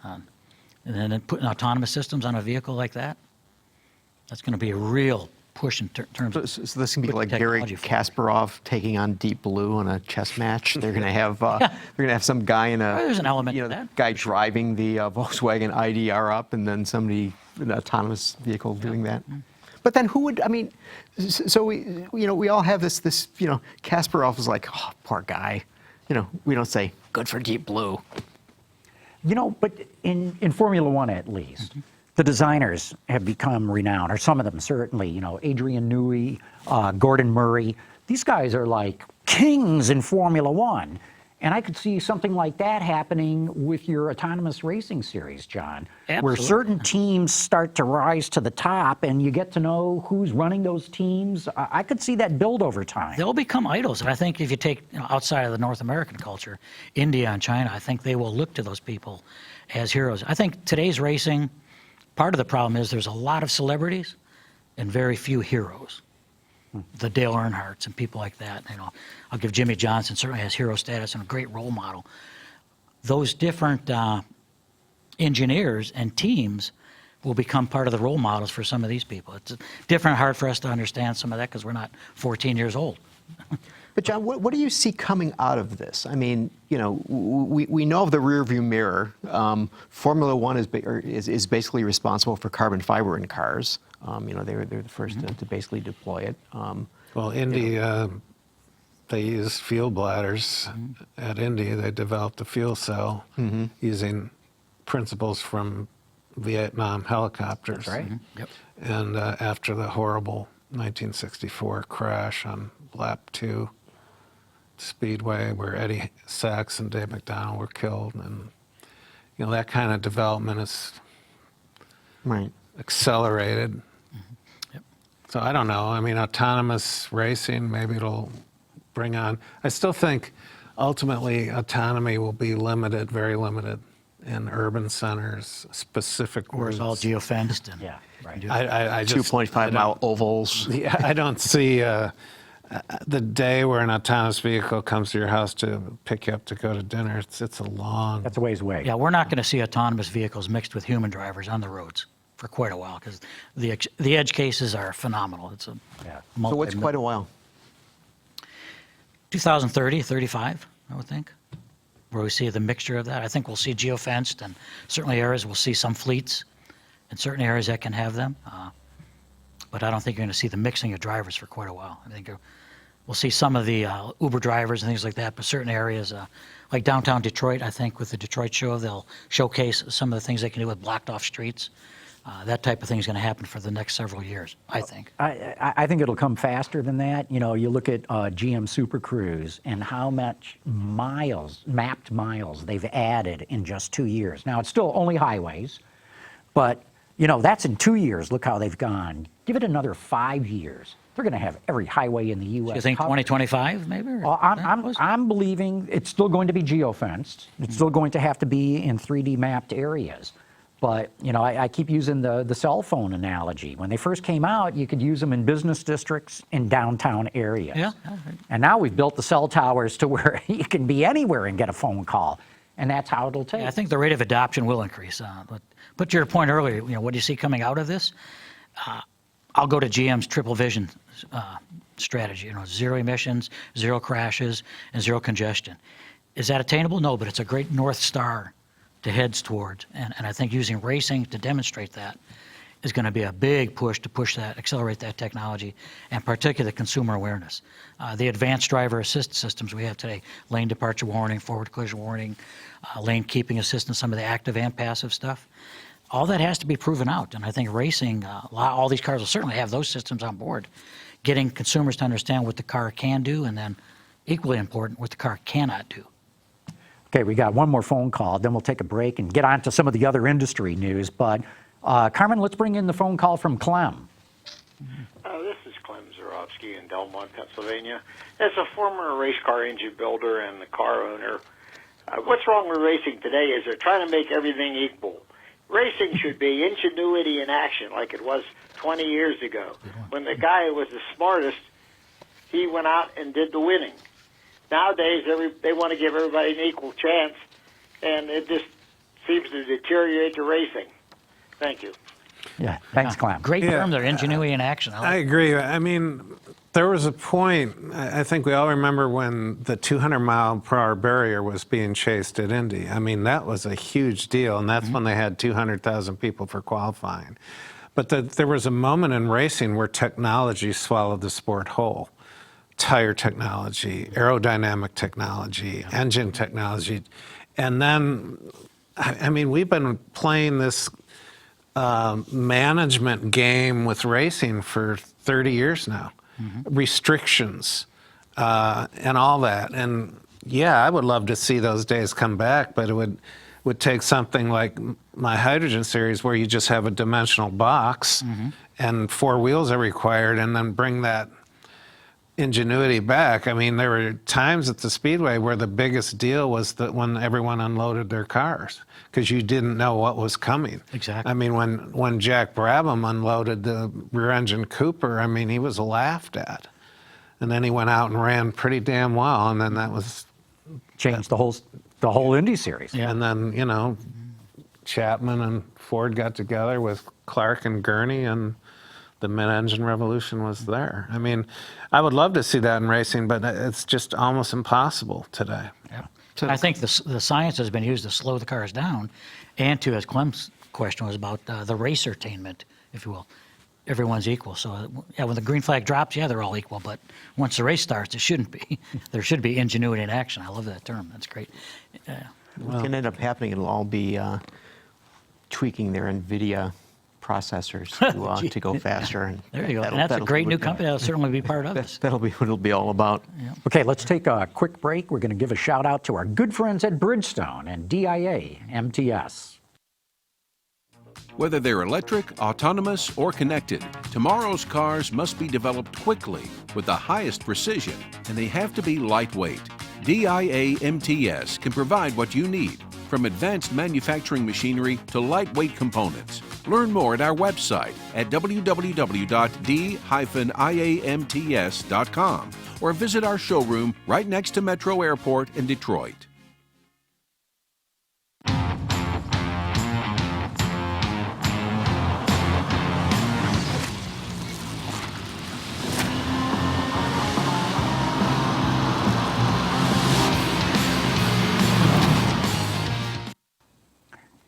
S4: And then putting autonomous systems on a vehicle like that, that's going to be a real push in terms of.
S2: So this can be
S4: putting
S2: like Gary
S4: technology forward.
S2: Kasparov taking on Deep Blue in a chess match. They're going to have some guy in a
S4: There's an element to that.
S2: guy driving the Volkswagen IDR up, and then somebody in an autonomous vehicle doing that. But then who would? I mean, so we all have this. Kasparov is like, oh, poor guy. We don't say good for Deep Blue.
S3: But in Formula One at least, the designers have become renowned, or some of them certainly. Adrian Newey, Gordon Murray. These guys are like kings in Formula One. And I could see something like that happening with your autonomous racing series, John, where
S4: Absolutely.
S3: certain teams start to rise to the top and you get to know who's running those teams. I could see that build over time.
S4: They'll become idols. And I think if you take outside of the North American culture, India and China, I think they will look to those people as heroes. I think today's racing, part of the problem is there's a lot of celebrities and very few heroes. The Dale Earnhardts and people like that. I'll give Jimmy Johnson, certainly has hero status and a great role model. Those different engineers and teams will become part of the role models for some of these people. It's hard for us to understand some of that because we're not 14 years old.
S2: But John, what do you see coming out of this? I mean, you know, we know of the rearview mirror. Formula One is basically responsible for carbon fiber in cars. You know, they're the first to basically deploy it.
S1: Well, Indy, they use fuel bladders. At Indy, they developed a fuel cell using principles from Vietnam helicopters.
S3: That's right.
S4: Yep.
S1: And after the horrible 1964 crash on Lap 2 Speedway, where Eddie Sachs and Dave McDonald were killed, and you know that kind of development is
S2: Right.
S1: accelerated.
S4: Yep.
S1: So I don't know. I mean, autonomous racing, maybe it'll bring on. I still think ultimately autonomy will be limited, very limited, in urban centers, specific
S4: Where it's all
S1: routes.
S4: geofenced and
S3: Yeah, right.
S1: I just
S2: 2.5-mile ovals.
S1: Yeah, I don't see the day where an autonomous vehicle comes to your house to pick you up to go to dinner. It's a long.
S3: That's a ways away.
S4: Yeah, we're not going to see autonomous vehicles mixed with human drivers on the roads for quite a while because the edge cases are phenomenal. It's a
S3: Yeah.
S2: So what's quite a while?
S4: 2030, 35, I would think, where we see the mixture of that. I think we'll see geofenced, and certainly areas we'll see some fleets in certain areas that can have them. But I don't think you're going to see the mixing of drivers for quite a while. I think we'll see some of the Uber drivers and things like that, but certain areas, like downtown Detroit, I think with the Detroit show, they'll showcase some of the things they can do with blocked off streets. That type of thing is going to happen for the next several years, I think.
S3: I think it'll come faster than that. You know, you look at GM Super Cruise and how much mapped miles they've added in just 2 years. Now, it's still only highways, but, you know, that's in 2 years. Look how they've gone. Give it another 5 years. They're going to have every highway in the U.S.
S4: You think
S3: covered.
S4: 2025, maybe? or-
S3: Well, I'm believing it's still going to be geofenced. It's still going to have to be in 3D mapped areas. But, you know, I keep using the cell phone analogy. When they first came out, you could use them in business districts in downtown areas.
S4: Yeah.
S3: And now we've built the cell towers to where you can be anywhere and get a phone call. And that's how it'll take.
S4: Yeah, I think the rate of adoption will increase. But to your point earlier, you know, what do you see coming out of this? I'll go to GM's triple vision strategy. You know, zero emissions, zero crashes, and zero congestion. Is that attainable? No, but it's a great North Star to head towards. And I think using racing to demonstrate that is going to be a big push to push that, accelerate that technology, and particularly consumer awareness. The advanced driver assist systems we have today, lane departure warning, forward collision warning, lane keeping assistance, some of the active and passive stuff, all that has to be proven out. And I think racing, all these cars will certainly have those systems on board, getting consumers to understand what the car can do, and then equally important, what the car cannot do.
S3: Okay, we got one more phone call, then we'll take a break and get on to some of the other industry news. But Carmen, let's bring in the phone call from Clem.
S8: This is Clem Zarowski in Delmont, Pennsylvania. As a former race car engine builder and the car owner, what's wrong with racing today is they're trying to make everything equal. Racing should be ingenuity in action like it was 20 years ago. When the guy who was the smartest, he went out and did the winning. Nowadays, they want to give everybody an equal chance, and it just seems to deteriorate the racing. Thank you.
S3: Yeah, thanks, Clem.
S4: Great term there, ingenuity in action.
S1: I agree. I mean, there was a point, I think we all remember when the 200-mile-per-hour barrier was being chased at Indy. I mean, that was a huge deal, and that's when they had 200,000 people for qualifying. But there was a moment in racing where technology swallowed the sport whole. Tire technology, aerodynamic technology, engine technology. And then, I mean, we've been playing this management game with racing for 30 years now. Restrictions and all that. And yeah, I would love to see those days come back, but it would take something like my hydrogen series where you just have a dimensional box and 4 wheels are required, and then bring that ingenuity back. I mean, there were times at the Speedway where the biggest deal was that when everyone unloaded their cars, because you didn't know what was coming.
S4: Exactly.
S1: I mean, when Jack Brabham unloaded the rear-engine Cooper, I mean, he was laughed at. And then he went out and ran pretty damn well, and then that was...
S3: Changed the whole Indy series.
S4: Yeah.
S1: And then, you know, Chapman and Ford got together with Clark and Gurney, and the mid-engine revolution was there. I mean, I would love to see that in racing, but it's just almost impossible today.
S4: Yeah. I think the science has been used to slow the cars down, and to, as Clem's question was about, the racertainment, if you will. Everyone's equal. So yeah, when the green flag drops, yeah, they're all equal. But once the race starts, it shouldn't be. There should be ingenuity in action. I love that term. That's great.
S2: What can end up happening, it'll all be tweaking their NVIDIA processors to go faster. And
S4: There you go. And that's a great new company. That'll certainly be part of this.
S2: That'll be what it'll be all about.
S3: Okay, let's take a quick break. We're going to give a shout out to our good friends at Bridgestone and DIA MTS.
S5: Whether they're electric, autonomous, or connected, tomorrow's cars must be developed quickly with the highest precision, and they have to be lightweight. DIA MTS can provide what you need, from advanced manufacturing machinery to lightweight components. Learn more at our website at www.d-iamts.com or visit our showroom right next to Metro Airport in Detroit.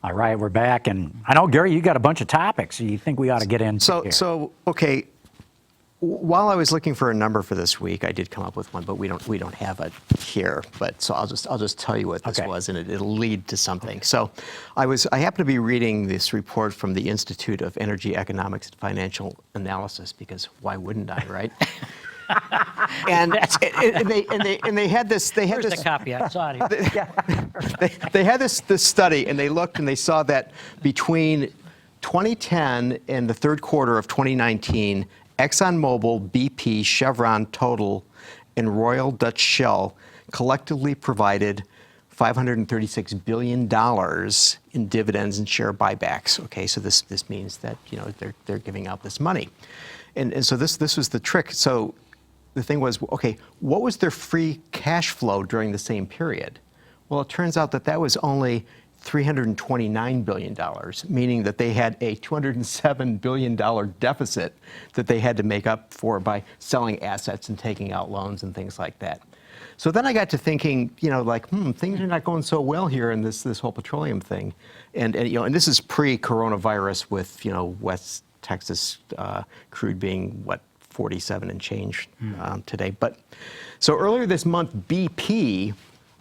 S3: All right, we're back, and I know, Gary, you got a bunch of topics you think we ought to get into here.
S2: So okay. While I was looking for a number for this week, I did come up with one, but we don't have it here. But so I'll just tell you what this was, and it'll lead to something. So, I happened to be reading this report from the Institute of Energy Economics and Financial Analysis, because why wouldn't I, right? and they had this.
S4: Here's the copy. I saw it here.
S2: They had this study, and they looked and they saw that between 2010 and the third quarter of 2019, ExxonMobil, BP, Chevron, Total, and Royal Dutch Shell collectively provided $536 billion in dividends and share buybacks. Okay, so this means that they're giving out this money, and so this was the trick. So the thing was, okay, what was their free cash flow during the same period? Well, it turns out that was only $329 billion, meaning that they had a $207 billion deficit that they had to make up for by selling assets and taking out loans and things like that. So then I got to thinking, things are not going so well here in this whole petroleum thing, and this is pre-coronavirus with West Texas crude being what 47 and change today. But so earlier this month, BP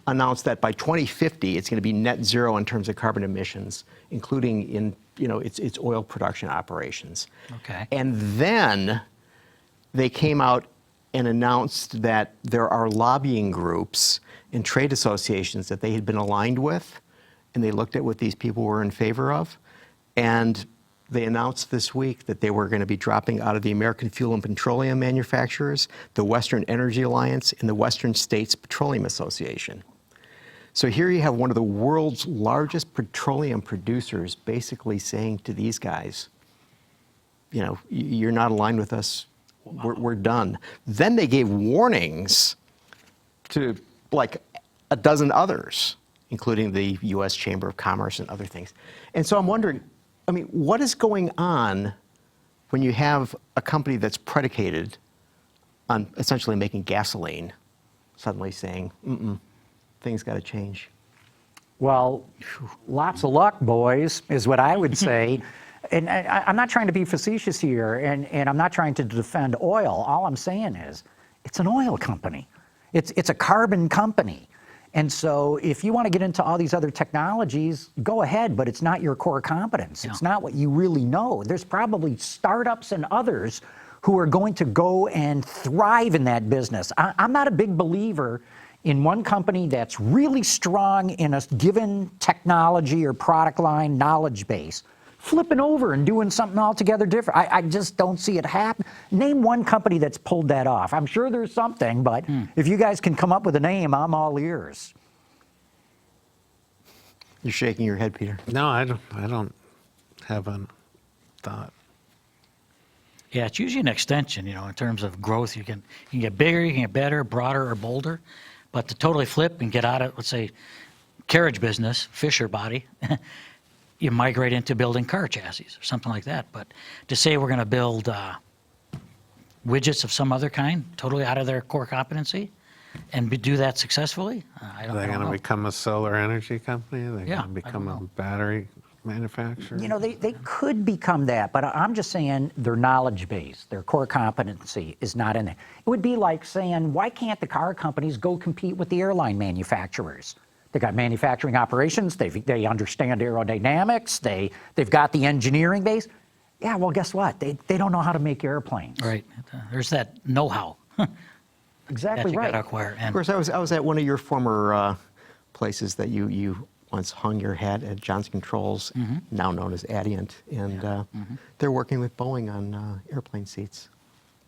S2: announced that by 2050 it's going to be net zero in terms of carbon emissions, including in its oil production operations.
S4: Okay.
S2: And then they came out and announced that there are lobbying groups and trade associations that they had been aligned with, and they looked at what these people were in favor of, and they announced this week that they were going to be dropping out of the American Fuel and Petroleum Manufacturers, the Western Energy Alliance, and the Western States Petroleum Association. So here you have one of the world's largest petroleum producers basically saying to these guys, you're not aligned with us, we're done. Then they gave warnings to like a dozen others, including the U.S. Chamber of Commerce and other things. And so I'm wondering, what is going on when you have a company that's predicated on essentially making gasoline suddenly saying, things got to change?
S3: Well, lots of luck, boys, is what I would say. And I'm not trying to be facetious here, and I'm not trying to defend oil. All I'm saying is it's an oil company. It's a carbon company. And so if you want to get into all these other technologies, go ahead, but it's not your core competence. It's not what you really know. There's probably startups and others who are going to go and thrive in that business. I'm not a big believer in one company that's really strong in a given technology or product line knowledge base, flipping over and doing something altogether different. I just don't see it happen. Name one company that's pulled that off. I'm sure there's something, but if you guys can come up with a name, I'm all ears.
S2: You're shaking your head, Peter.
S1: No, I don't have a thought.
S4: Yeah, it's usually an extension, in terms of growth. You can get bigger, you can get better, broader, or bolder. But to totally flip and get out of, let's say, carriage business, fisher body, you migrate into building car chassis or something like that. But to say we're going to build widgets of some other kind, totally out of their core competency, and do that successfully, I
S1: Are
S4: don't
S1: they going to
S4: know.
S1: become a solar energy company? Are they
S4: Yeah,
S1: going to
S4: I
S1: become
S4: don't
S1: a
S4: know.
S1: battery manufacturer?
S3: You know, they could become that, but I'm just saying their knowledge base, their core competency is not in it. It would be like saying, why can't the car companies go compete with the airline manufacturers? They got manufacturing operations, they understand aerodynamics, they've got the engineering base. Yeah, well, guess what? They don't know how to make airplanes.
S4: Right. There's that know-how that
S3: Exactly
S4: you got
S3: right.
S4: to acquire.
S2: Of
S4: And
S2: course, I was at one of your former places that you once hung your hat at, Johnson Controls, now known as Adient, and they're working with Boeing on airplane seats,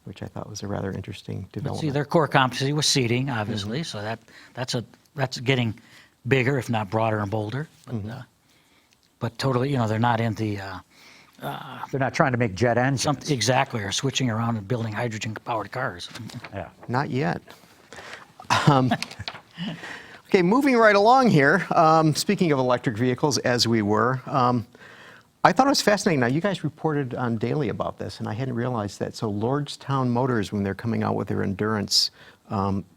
S2: which I thought was a rather interesting development.
S4: see, their core competency was seating, obviously, so that's getting bigger, if not broader and bolder. But totally, you know, they're not in the
S3: They're not trying to make jet engines.
S4: exactly, or switching around and building hydrogen-powered cars.
S3: Yeah.
S2: Not yet. Okay, moving right along here. Speaking of electric vehicles, as we were, I thought it was fascinating. Now, you guys reported on Daily about this, and I hadn't realized that. So Lordstown Motors, when they're coming out with their Endurance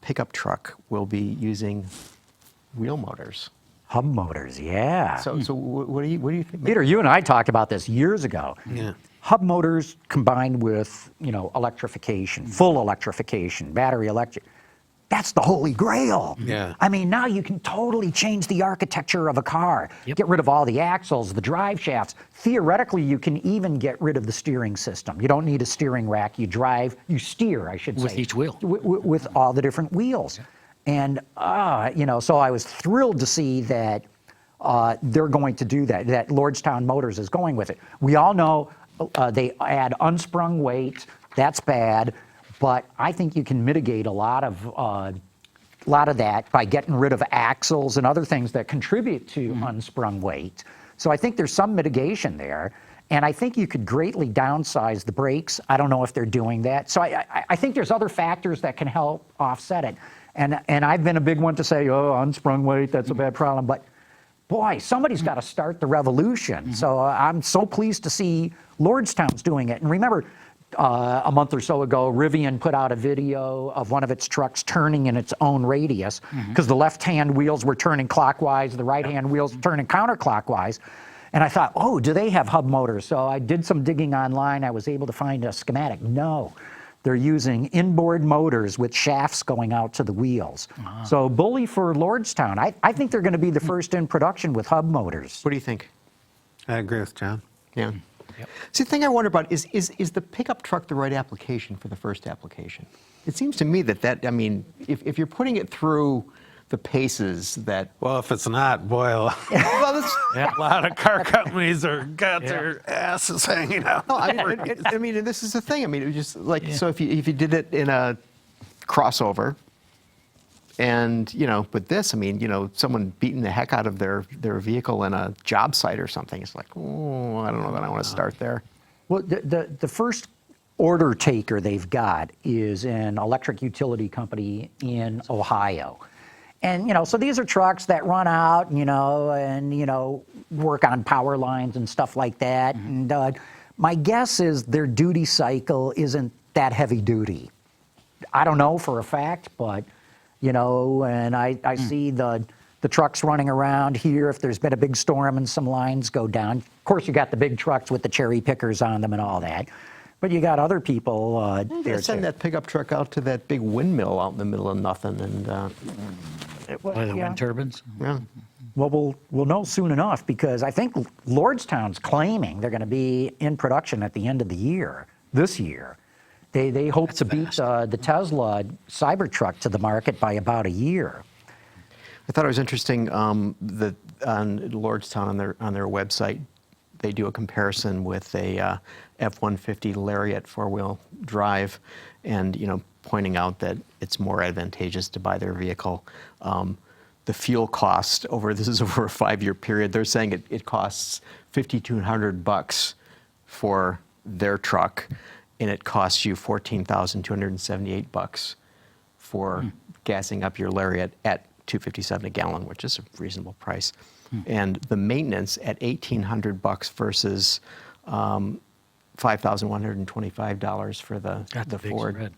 S2: pickup truck, will be using wheel motors.
S3: Hub motors, yeah.
S2: So what do you think?
S3: Peter, you and I talked about this years ago.
S1: Yeah.
S3: Hub motors combined with, you know, electrification, full electrification, battery electric. That's the holy grail.
S1: Yeah.
S3: I mean, now you can totally change the architecture of a car.
S4: Yep.
S3: Get rid of all the axles, the drive shafts. Theoretically, you can even get rid of the steering system. You don't need a steering rack. You steer, I should say.
S4: With each wheel.
S3: With all the different wheels. And, you know, so I was thrilled to see that they're going to do that, that Lordstown Motors is going with it. We all know they add unsprung weight. That's bad. But I think you can mitigate a lot of that by getting rid of axles and other things that contribute to unsprung weight. So I think there's some mitigation there. And I think you could greatly downsize the brakes. I don't know if they're doing that. So I think there's other factors that can help offset it. And I've been a big one to say, oh, unsprung weight, that's a bad problem. But boy, somebody's got to start the revolution. So I'm so pleased to see Lordstown's doing it. And remember, a month or so ago, Rivian put out a video of one of its trucks turning in its own radius because the left-hand wheels were turning clockwise, the right-hand wheels turning counterclockwise. And I thought, oh, do they have hub motors? So I did some digging online. I was able to find a schematic. No, they're using inboard motors with shafts going out to the wheels. So bully for Lordstown. I think they're going to be the first in production with hub motors.
S2: What do you think?
S1: I agree with John.
S2: Yeah. See, the thing I wonder about is the pickup truck the right application for the first application? It seems to me that I mean, if you're putting it through the paces that...
S1: Well, if it's not, boy,
S2: Well, that's,
S1: a lot of car companies are got their asses hanging out.
S2: no, I mean, and this is the thing. I mean, it was just like, so if you did it in a crossover, and, you know, but this, I mean, you know, someone beating the heck out of their vehicle in a job site or something, it's like, oh, I don't know that I want to start there.
S3: Well, the first order taker they've got is an electric utility company in Ohio. And, you know, so these are trucks that run out, you know, and, you know, work on power lines and stuff like that. And my guess is their duty cycle isn't that heavy duty. I don't know for a fact, but, you know, and I see the trucks running around here. If there's been a big storm and some lines go down, of course you got the big trucks with the cherry pickers on them and all that, but you got other people there
S2: Send
S3: too.
S2: that pickup truck out to that big windmill out in the middle of nothing, and
S4: By the wind turbines.
S2: yeah.
S3: Well, we'll know soon enough because I think Lordstown's claiming they're going to be in production at the end of the year, this year. They hope to beat the Tesla Cybertruck to the market by about a year.
S2: I thought it was interesting that on Lordstown on their website, they do a comparison with a F-150 Lariat four-wheel drive, and you know, pointing out that it's more advantageous to buy their vehicle. The fuel cost this is over a 5-year period. They're saying it costs $5,200 for their truck, and it costs you $14,278 for gassing up your Lariat at $2.57 a gallon, which is a reasonable price. And the maintenance at $1,800 versus $5,125 for the
S4: big
S2: Ford.
S4: spread.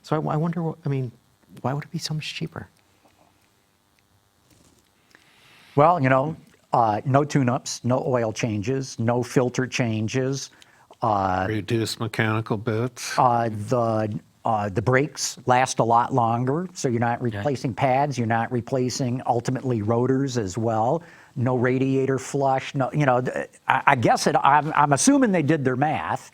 S2: So I wonder, why would it be so much cheaper?
S3: Well, no tune-ups, no oil changes, no filter changes.
S1: Reduced mechanical bits.
S3: The brakes last a lot longer, so you're not replacing pads, you're not replacing ultimately rotors as well. No radiator flush. No, I guess I'm assuming they did their math,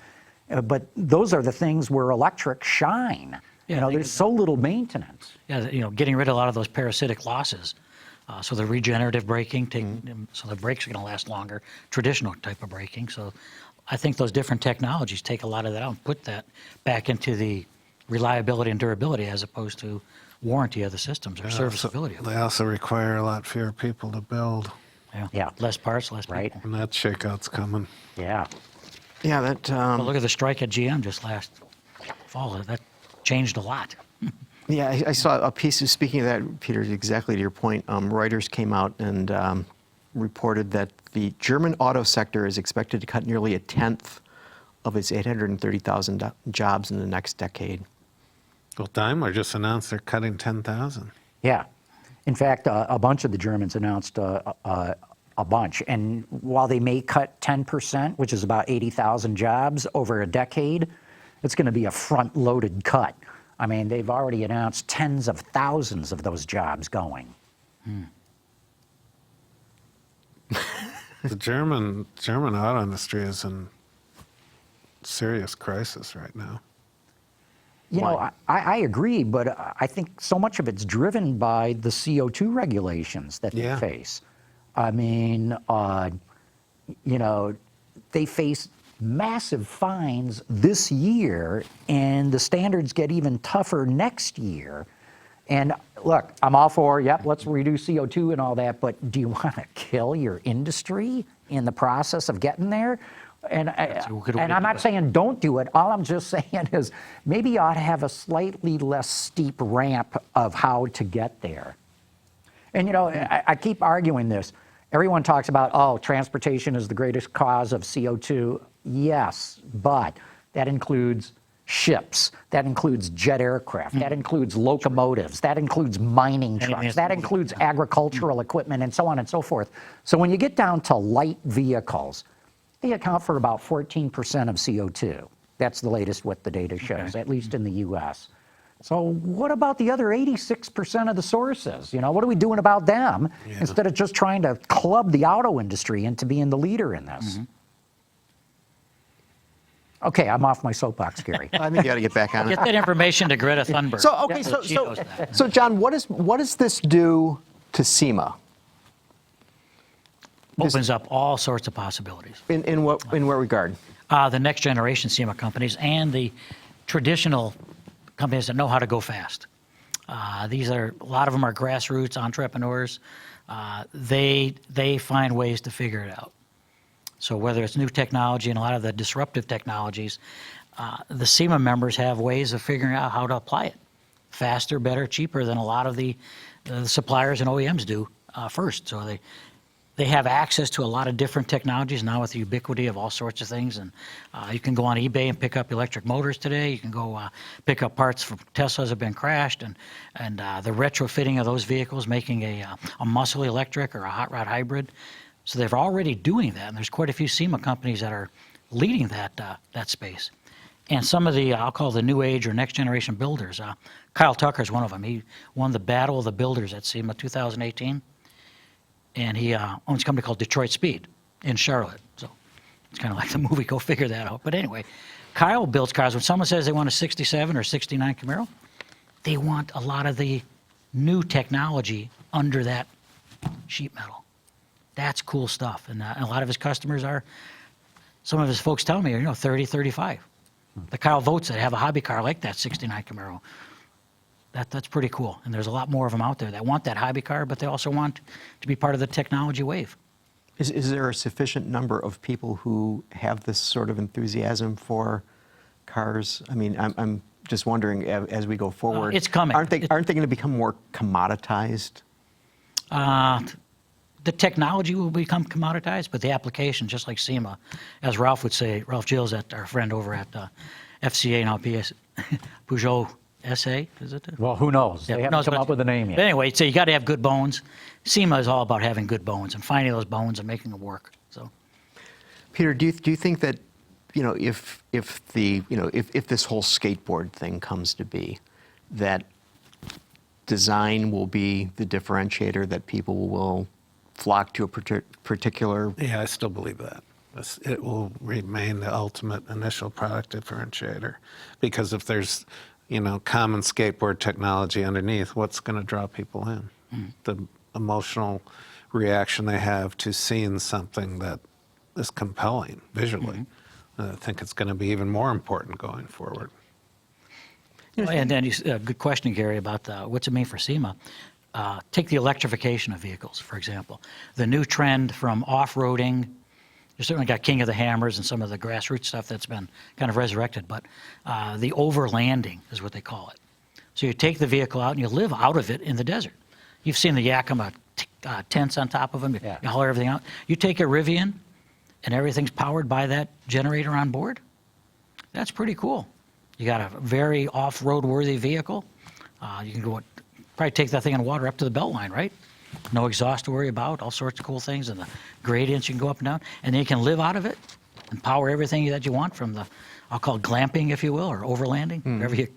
S3: but those are the things where electrics shine.
S4: Yeah,
S3: There's so little maintenance.
S4: Yeah, getting rid of a lot of those parasitic losses. So the regenerative braking, so the brakes are going to last longer, traditional type of braking. So I think those different technologies take a lot of that out and put that back into the reliability and durability as opposed to warranty of the systems or serviceability of them.
S1: They also require a lot fewer people to build,
S3: Yeah.
S4: Less parts, less
S3: Right.
S4: people.
S1: and that shakeout's coming.
S3: Yeah.
S2: Yeah, that.
S4: Well, look at the strike at GM just last fall. That changed a lot.
S2: Yeah, I saw a piece of, speaking of that, Peter, exactly to your point, Reuters came out and reported that the German auto sector is expected to cut nearly a tenth of its 830,000 jobs in the next decade.
S1: Well, Daimler just announced they're cutting 10,000.
S3: Yeah. In fact, a bunch of the Germans announced a bunch. And while they may cut 10%, which is about 80,000 jobs over a decade, it's going to be a front-loaded cut. I mean, they've already announced tens of thousands of those jobs going.
S1: The German auto industry is in serious crisis right now.
S3: I agree, but I think so much of it's driven by the CO2 regulations that they face. I mean, they face massive fines this year, and the standards get even tougher next year. And look, I'm all for, let's reduce CO2 and all that, but do you want to kill your industry in the process of getting there? And I'm not saying don't do it. All I'm just saying is maybe you ought to have a slightly less steep ramp of how to get there. And, I keep arguing this. Everyone talks about, transportation is the greatest cause of CO2. Yes, but that includes ships, that includes jet aircraft, that includes locomotives, that includes mining trucks, that includes agricultural equipment, and so on and so forth. So when you get down to light vehicles, they account for about 14% of CO2. That's the latest what the data shows, at least in the U.S. So what about the other 86% of the sources? What are we doing about them instead of just trying to club the auto industry into being the leader in this? Okay, I'm off my soapbox, Gary.
S2: I think you got to get back on it.
S4: Get that information to Greta Thunberg. She knows that.
S2: So John, what does this do to SEMA?
S4: Opens up all sorts of possibilities.
S2: In what regard?
S4: The next generation SEMA companies and the traditional companies that know how to go fast. A lot of them are grassroots entrepreneurs. They find ways to figure it out. So whether it's new technology and a lot of the disruptive technologies, the SEMA members have ways of figuring out how to apply it faster, better, cheaper than a lot of the suppliers and OEMs do first. So they have access to a lot of different technologies now with the ubiquity of all sorts of things. And you can go on eBay and pick up electric motors today. You can go pick up parts from Teslas that have been crashed, and the retrofitting of those vehicles, making a muscle electric or a hot rod hybrid. So they're already doing that, and there's quite a few SEMA companies that are leading that space. And some of the, I'll call the new age or next generation builders, Kyle Tucker is one of them. He won the Battle of the Builders at SEMA 2018. And he owns a company called Detroit Speed in Charlotte. So it's kind of like the movie, go figure that out. But anyway, Kyle builds cars. When someone says they want a 67 or 69 Camaro, they want a lot of the new technology under that sheet metal. That's cool stuff. And a lot of his customers some of his folks tell me, 30, 35. The Kyle votes that have a hobby car like that 69 Camaro. That's pretty cool. And there's a lot more of them out there that want that hobby car, but they also want to be part of the technology wave.
S2: Is there a sufficient number of people who have this sort of enthusiasm for cars? I mean, I'm just wondering as we go forward.
S4: It's coming.
S2: Aren't they going to become more commoditized?
S4: The technology will become commoditized, but the application, just like SEMA, as Ralph would say, Ralph Gilles, our friend over at FCA, now Peugeot SA, is it?
S3: Well, who knows?
S4: Yeah,
S3: They
S4: who
S3: haven't
S4: knows
S3: come
S4: what-
S3: up with a name
S4: But
S3: yet.
S4: anyway, so you got to have good bones. SEMA is all about having good bones and finding those bones and making them work. So,
S2: Peter, do you think that, if this whole skateboard thing comes to be, that design will be the differentiator, that people will flock to a particular?
S1: Yeah, I still believe that. It will remain the ultimate initial product differentiator, because if there's, common skateboard technology underneath, what's going to draw people in? The emotional reaction they have to seeing something that is compelling visually. I think it's going to be even more important going forward.
S4: and then good question, Gary, about what's it mean for SEMA. Take the electrification of vehicles, for example. The new trend from off-roading. You certainly got King of the Hammers and some of the grassroots stuff that's been kind of resurrected, but the overlanding is what they call it. So you take the vehicle out and you live out of it in the desert. You've seen the Yakima tents on top of them.
S3: Yeah.
S4: You haul everything out. You take a Rivian and everything's powered by that generator on board. That's pretty cool. You got a very off-road worthy vehicle. You can probably take that thing in water up to the Beltline, right? No exhaust to worry about, all sorts of cool things, and the gradients you can go up and down, and then you can live out of it and power everything that you want from the, I'll call it glamping, if you will, or overlanding, whatever you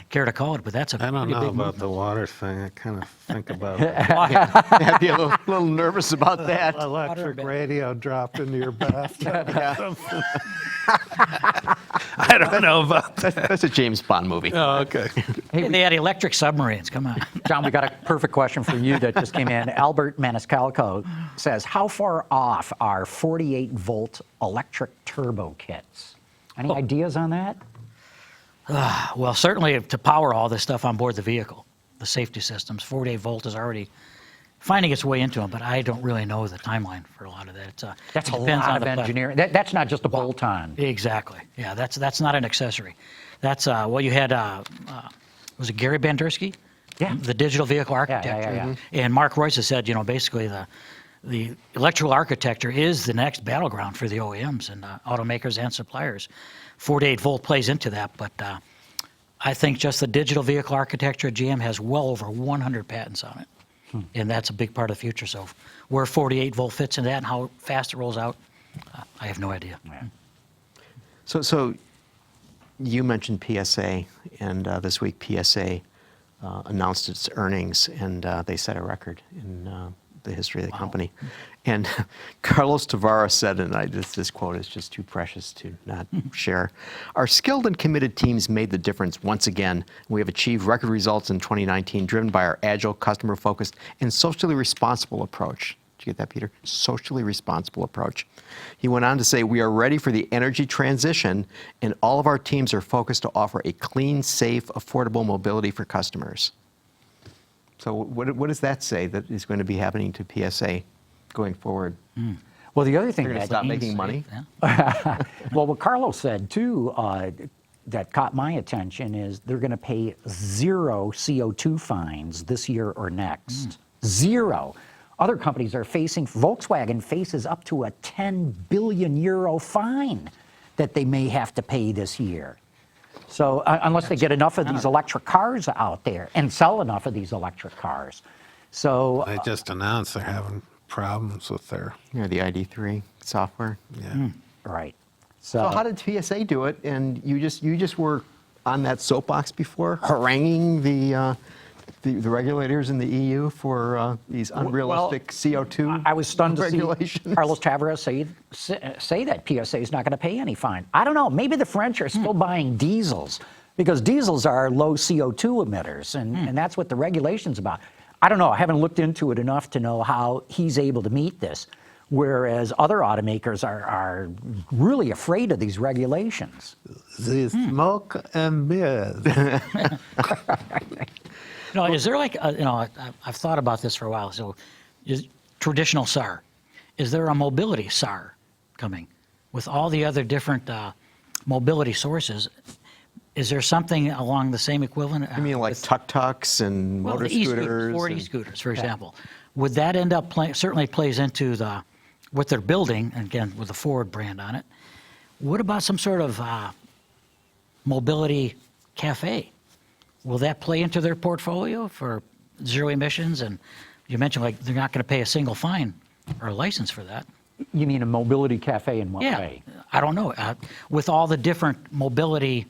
S4: care to call it. But that's a
S1: I don't
S4: pretty
S1: know
S4: big
S1: about
S4: movement.
S1: the water thing. I kind of think about it.
S2: I'd be a little nervous about that.
S1: Electric radio dropped into your bathtub. I don't know about that.
S2: That's a James Bond movie.
S1: Oh, okay.
S4: Hey, they had electric submarines. Come on.
S3: John, we got a perfect question for you that just came in. Albert Maniscalco says, how far off are 48-volt electric turbo kits? Any ideas on that?
S4: Well, certainly to power all this stuff on board the vehicle, the safety systems, 48 volt is already finding its way into them, but I don't really know the timeline for a lot of that.
S3: That's
S4: it
S3: a
S4: depends
S3: lot
S4: on
S3: of
S4: the platform.
S3: engineering. That's not just a bolt-on.
S4: Exactly. Yeah, that's not an accessory. That's well, you had was it Gary Bandersky?
S3: Yeah.
S4: The digital vehicle architecture.
S3: yeah.
S4: And Mark Royce has said, basically the electrical architecture is the next battleground for the OEMs and automakers and suppliers. 48 volt plays into that, but I think just the digital vehicle architecture at GM has well over 100 patents on it. And that's a big part of the future. So where 48 volt fits in that and how fast it rolls out, I have no idea.
S3: Yeah.
S2: So you mentioned PSA, and this week PSA announced its earnings, and they set a record in the history of the company. And Carlos Tavares said, and this quote is just too precious to not share, "Our skilled and committed teams made the difference once again. We have achieved record results in 2019, driven by our agile, customer-focused, and socially responsible approach." Did you get that, Peter? Socially responsible approach. He went on to say, "We are ready for the energy transition, and all of our teams are focused to offer a clean, safe, affordable mobility for customers." So what does that say that is going to be happening to PSA going forward?
S3: Well, the other thing
S2: They're going to
S3: that
S2: stop making money?
S4: Yeah.
S3: well, what Carlos said too, that caught my attention is they're going to pay 0 CO2 fines this year or next. 0. Other companies are facing, Volkswagen faces up to a 10 billion euro fine that they may have to pay this year. So unless they get enough of these electric cars out there and sell enough of these electric cars. So
S1: They just announced they're having problems with their,
S2: The ID3 software.
S1: yeah.
S3: right.
S2: So how did PSA do it? And you just were on that soapbox before, haranguing the regulators in the EU for these unrealistic CO2
S3: I was stunned to see
S2: regulations.
S3: Carlos Tavares say that PSA is not going to pay any fine. I don't know. Maybe the French are still buying diesels because diesels are low CO2 emitters, and that's what the regulation's about. I don't know. I haven't looked into it enough to know how he's able to meet this, whereas other automakers are really afraid of these regulations.
S1: The smoke and mirrors.
S4: Is there like, I've thought about this for a while. So, traditional SAR, is there a mobility SAR coming with all the other different mobility sources? Is there something along the same equivalent?
S2: You mean like tuk-tuks and
S4: Well,
S2: motor
S4: the e-scooters,
S2: scooters?
S4: Ford
S2: and-
S4: e-scooters, for example. would that end up certainly plays into what they're building, again, with the Ford brand on it. What about some sort of mobility cafe? Will that play into their portfolio for zero emissions? And you mentioned like they're not going to pay a single fine or a license for that.
S3: You mean a mobility cafe in what
S4: Yeah,
S3: way?
S4: I don't know. With all the different mobility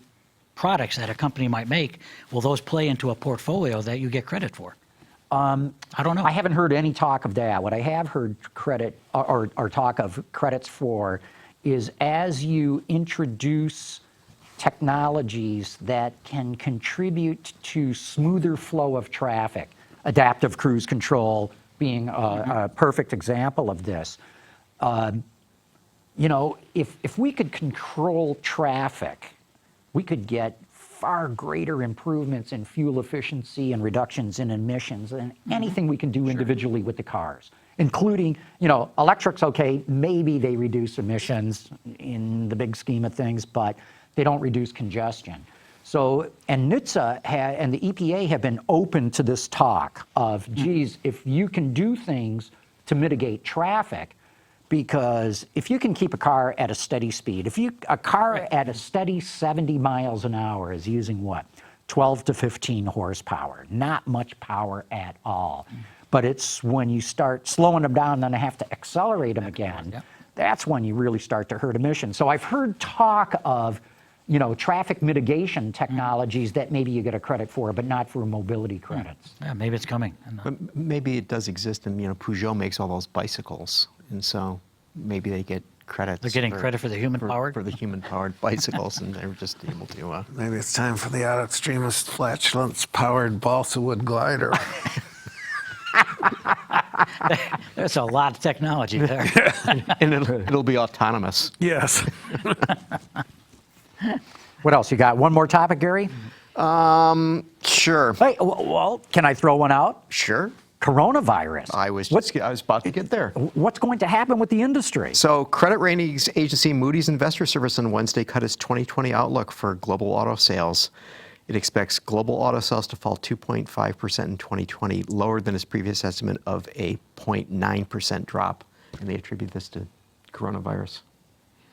S4: products that a company might make, will those play into a portfolio that you get credit for? I don't know.
S3: I haven't heard any talk of that. What I have heard credit or talk of credits for is as you introduce technologies that can contribute to smoother flow of traffic, adaptive cruise control being a perfect example of this. You know, if we could control traffic, we could get far greater improvements in fuel efficiency and reductions in emissions than anything we can do individually with the cars, including, you know, electric's okay, maybe they reduce emissions in the big scheme of things, but they don't reduce congestion. So, and NHTSA and the EPA have been open to this talk of, geez, if you can do things to mitigate traffic, because if you can keep a car at a steady speed, a car at a steady 70 miles an hour is using what? 12 to 15 horsepower, not much power at all. But it's when you start slowing them down and then have to accelerate them again, that's when you really start to hurt emissions. So I've heard talk of, you know, traffic mitigation technologies that maybe you get a credit for, but not for mobility credits.
S4: Yeah, maybe it's coming.
S2: But maybe it does exist, and you know, Peugeot makes all those bicycles, and so maybe they get credits.
S4: They're getting credit for the human-powered?
S2: for the human-powered bicycles, and they're just able to.
S1: Maybe it's time for the out extremist flatulence-powered balsa wood glider.
S4: There's a lot of technology there.
S2: And it'll be autonomous.
S1: Yes.
S3: What else? You got one more topic, Gary?
S2: Sure.
S3: Hey, well, can I throw one out?
S2: Sure.
S3: Coronavirus.
S2: I was about to get there.
S3: What's going to happen with the industry?
S2: So, credit ratings agency Moody's Investor Service on Wednesday cut its 2020 outlook for global auto sales. It expects global auto sales to fall 2.5% in 2020, lower than its previous estimate of a 0.9% drop. And they attribute this to coronavirus.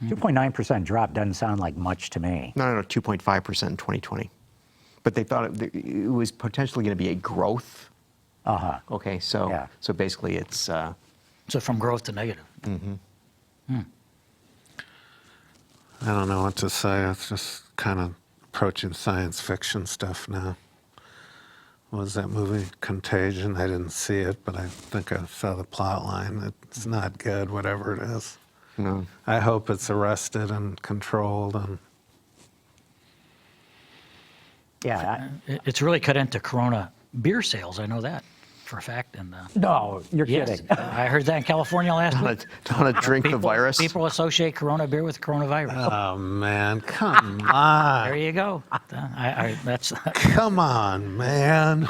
S3: 2.9% drop doesn't sound like much to me.
S2: No, 2.5% in 2020. But they thought it was potentially going to be a growth.
S3: Uh-huh.
S2: Okay, so
S3: Yeah.
S2: so basically it's
S4: So from growth to negative.
S1: I don't know what to say. It's just kind of approaching science fiction stuff now. What was that movie, Contagion? I didn't see it, but I think I saw the plot line. It's not good, whatever it is.
S2: no.
S1: I hope it's arrested and controlled. And
S3: Yeah.
S4: It's really cut into Corona beer sales. I know that for a fact. And
S3: No, you're
S4: yes,
S3: kidding.
S4: I heard that in California last week.
S2: Don't want to drink the virus.
S4: People associate Corona beer with coronavirus.
S1: oh man, come on,
S4: There you go. That's
S1: come on, man.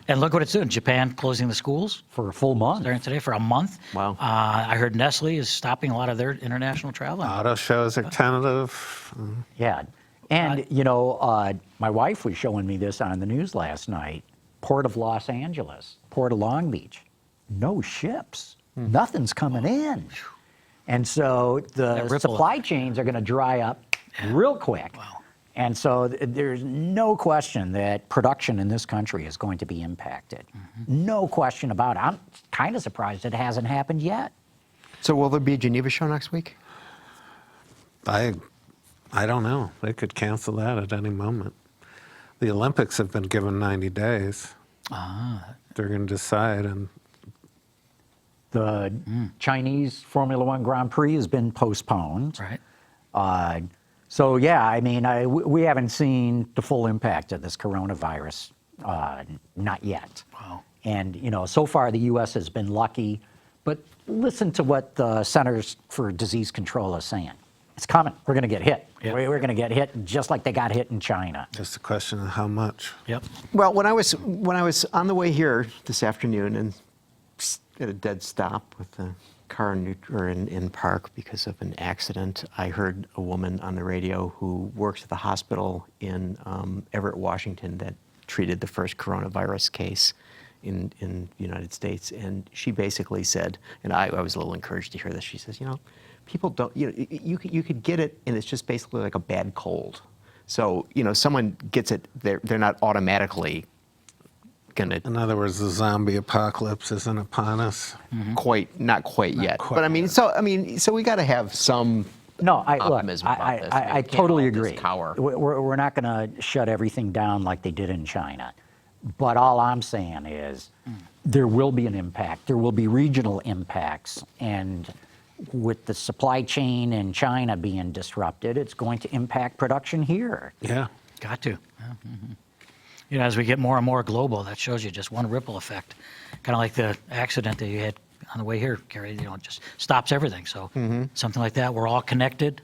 S4: and look what it's doing. Japan closing the schools
S3: For a full month.
S4: starting today for a month.
S2: Wow.
S4: I heard Nestle is stopping a lot of their international travel.
S1: Auto shows are tentative.
S3: Yeah. And, you know, my wife was showing me this on the news last night. Port of Los Angeles, Port of Long Beach, no ships. Nothing's coming in. And so the
S4: ripple
S3: supply chains are going to dry up real quick.
S4: Wow.
S3: And so there's no question that production in this country is going to be impacted. No question about it. I'm kind of surprised it hasn't happened yet.
S2: So will there be a Geneva show next week?
S1: I don't know. They could cancel that at any moment. The Olympics have been given 90 days. They're going to decide, and
S3: The Chinese Formula One Grand Prix has been postponed.
S4: Right.
S3: So yeah, I mean, we haven't seen the full impact of this coronavirus, not yet.
S4: Wow.
S3: And you know, so far the U.S. has been lucky, but listen to what the Centers for Disease Control is saying. It's coming. We're going to get hit.
S4: Yep.
S3: We're going to get hit just like they got hit in China.
S1: just a question of how much.
S4: Yep.
S2: Well, when I was on the way here this afternoon and at a dead stop with the car in park because of an accident, I heard a woman on the radio who works at the hospital in Everett, Washington, that treated the first coronavirus case, in the United States, and she basically said, and I was a little encouraged to hear this. She says, people don't, you could get it, and it's just basically like a bad cold. So someone gets it, they're not automatically gonna.
S1: In other words, the zombie apocalypse isn't upon us.
S2: Not quite yet.
S1: quite
S2: But so we got to have some.
S3: No,
S2: optimism
S3: look,
S2: about this.
S3: I
S2: can't
S3: totally
S2: all just
S3: agree.
S2: cower.
S3: We're not going to shut everything down like they did in China. But all I'm saying is there will be an impact. There will be regional impacts. And with the supply chain in China being disrupted, it's going to impact production here.
S1: Yeah.
S4: Got to. Yeah. As we get more and more global, that shows you just one ripple effect. Kind of like the accident that you had on the way here, Gary, it just stops everything. So something like that, we're all connected.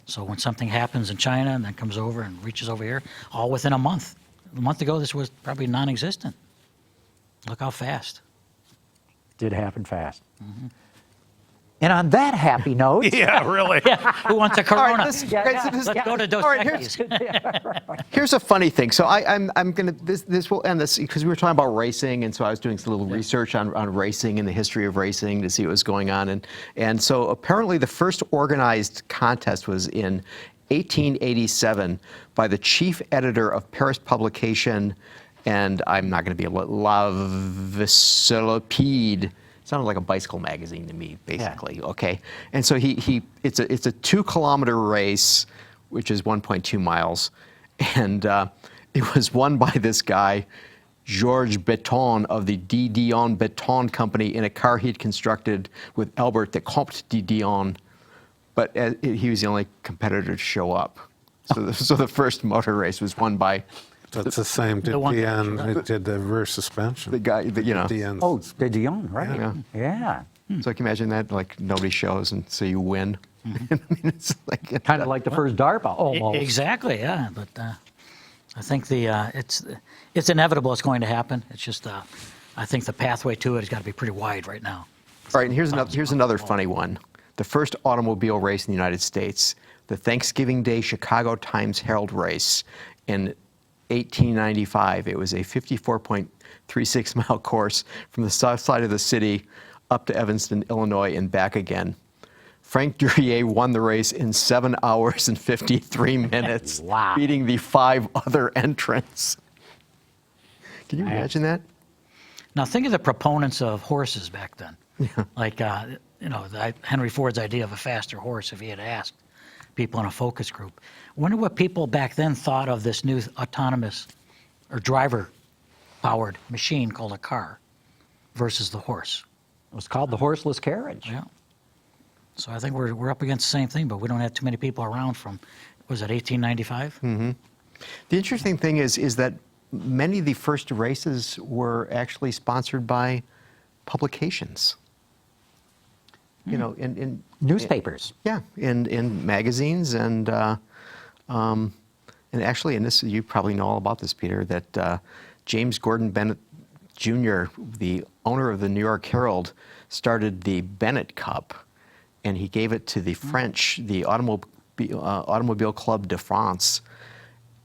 S4: So when something happens in China and then comes over and reaches over here, all within a month. A month ago, this was probably non-existent. Look how fast.
S3: Did happen fast. And on that happy note,
S1: Yeah, really.
S4: Who wants a Corona?
S2: Let's
S4: go to Dos
S2: all right,
S4: Equis.
S2: Here's a funny thing. So I'm gonna this will end this because we were talking about racing, and so I was doing some little research on racing and the history of racing to see what was going on, and so apparently the first organized contest was in 1887 by the chief editor of Paris publication, and I'm not going to be La Vasilash. Sounded like a bicycle magazine to me, basically. Yeah. Okay, and so it's a 2-kilometer race, which is 1.2 miles, and it was won by this guy, Georges Béton of the de Dion Béton Company in a car he'd constructed with Albert de Comte de Dion, but he was the only competitor to show up. So the first motor race was won by.
S1: That's the same. Did did the rear suspension.
S2: The guy,
S1: Dion's.
S3: oh, the Dion, right?
S2: Yeah. So I can imagine that, like, nobody shows, and so you win. I mean, it's like
S3: Kind of like the first DARPA, almost.
S4: Exactly, yeah. But I think it's inevitable it's going to happen. It's just I think the pathway to it has got to be pretty wide right now.
S2: All right, and here's another funny one. The first automobile race in the United States, the Thanksgiving Day Chicago Times-Herald race in 1895. It was a 54.36-mile course from the south side of the city up to Evanston, Illinois, and back again. Frank Duryea won the race in 7 hours and 53 minutes,
S3: Wow.
S2: beating the 5 other entrants. Can you imagine that?
S4: Now think of the proponents of horses back then. Yeah. Like Henry Ford's idea of a faster horse. If he had asked people in a focus group, I wonder what people back then thought of this new autonomous or driver-powered machine called a car versus the horse.
S3: It was called the horseless carriage.
S4: Yeah. So I think we're up against the same thing, but we don't have too many people around from, was it 1895?
S2: Mm-hmm. The interesting thing is that many of the first races were actually sponsored by publications. In
S3: newspapers.
S2: In magazines and actually, and this you probably know all about this, Peter, that James Gordon Bennett Jr., the owner of the New York Herald, started the Bennett Cup, and he gave it to the French, the Automobile Club de France,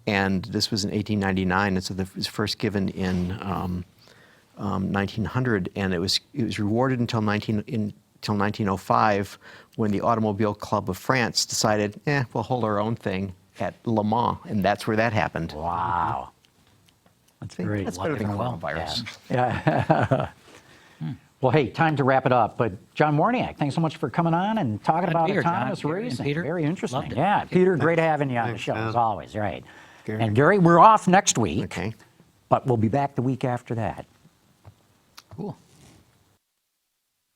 S2: and this was in 1899, and so it was first given in 1900, and it was rewarded until 1905, when the Automobile Club of France decided, we'll hold our own thing at Le Mans, and that's where that happened.
S3: Wow. That's great.
S2: That's better than coronavirus.
S3: Yeah. Well, hey, time to wrap it up. But John Waraniak, thanks so much for coming on and talking about autonomous racing.
S4: Peter.
S3: Very interesting.
S4: Loved it.
S3: Yeah, Peter, great having you on the show,
S1: John.
S3: as always. Right.
S1: Gary.
S3: And Gary, we're off next week.
S2: Okay.
S3: But we'll be back the week after that.
S4: Cool.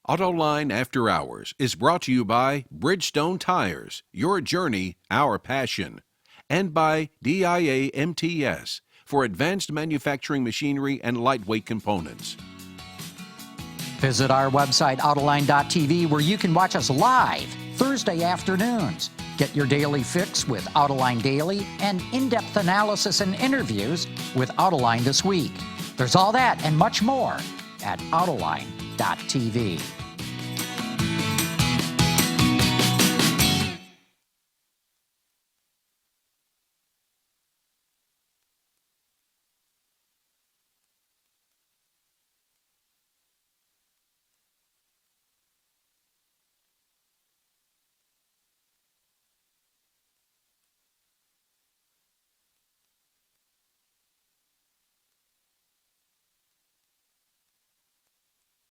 S5: Autoline After Hours is brought to you by Bridgestone Tires, your journey, our passion, and by DIA MTS for advanced manufacturing machinery and lightweight components.
S3: Visit our website, Autoline.tv, where you can watch us live Thursday afternoons. Get your daily fix with Autoline Daily and in-depth analysis and interviews with Autoline This Week. There's all that and much more at Autoline.tv.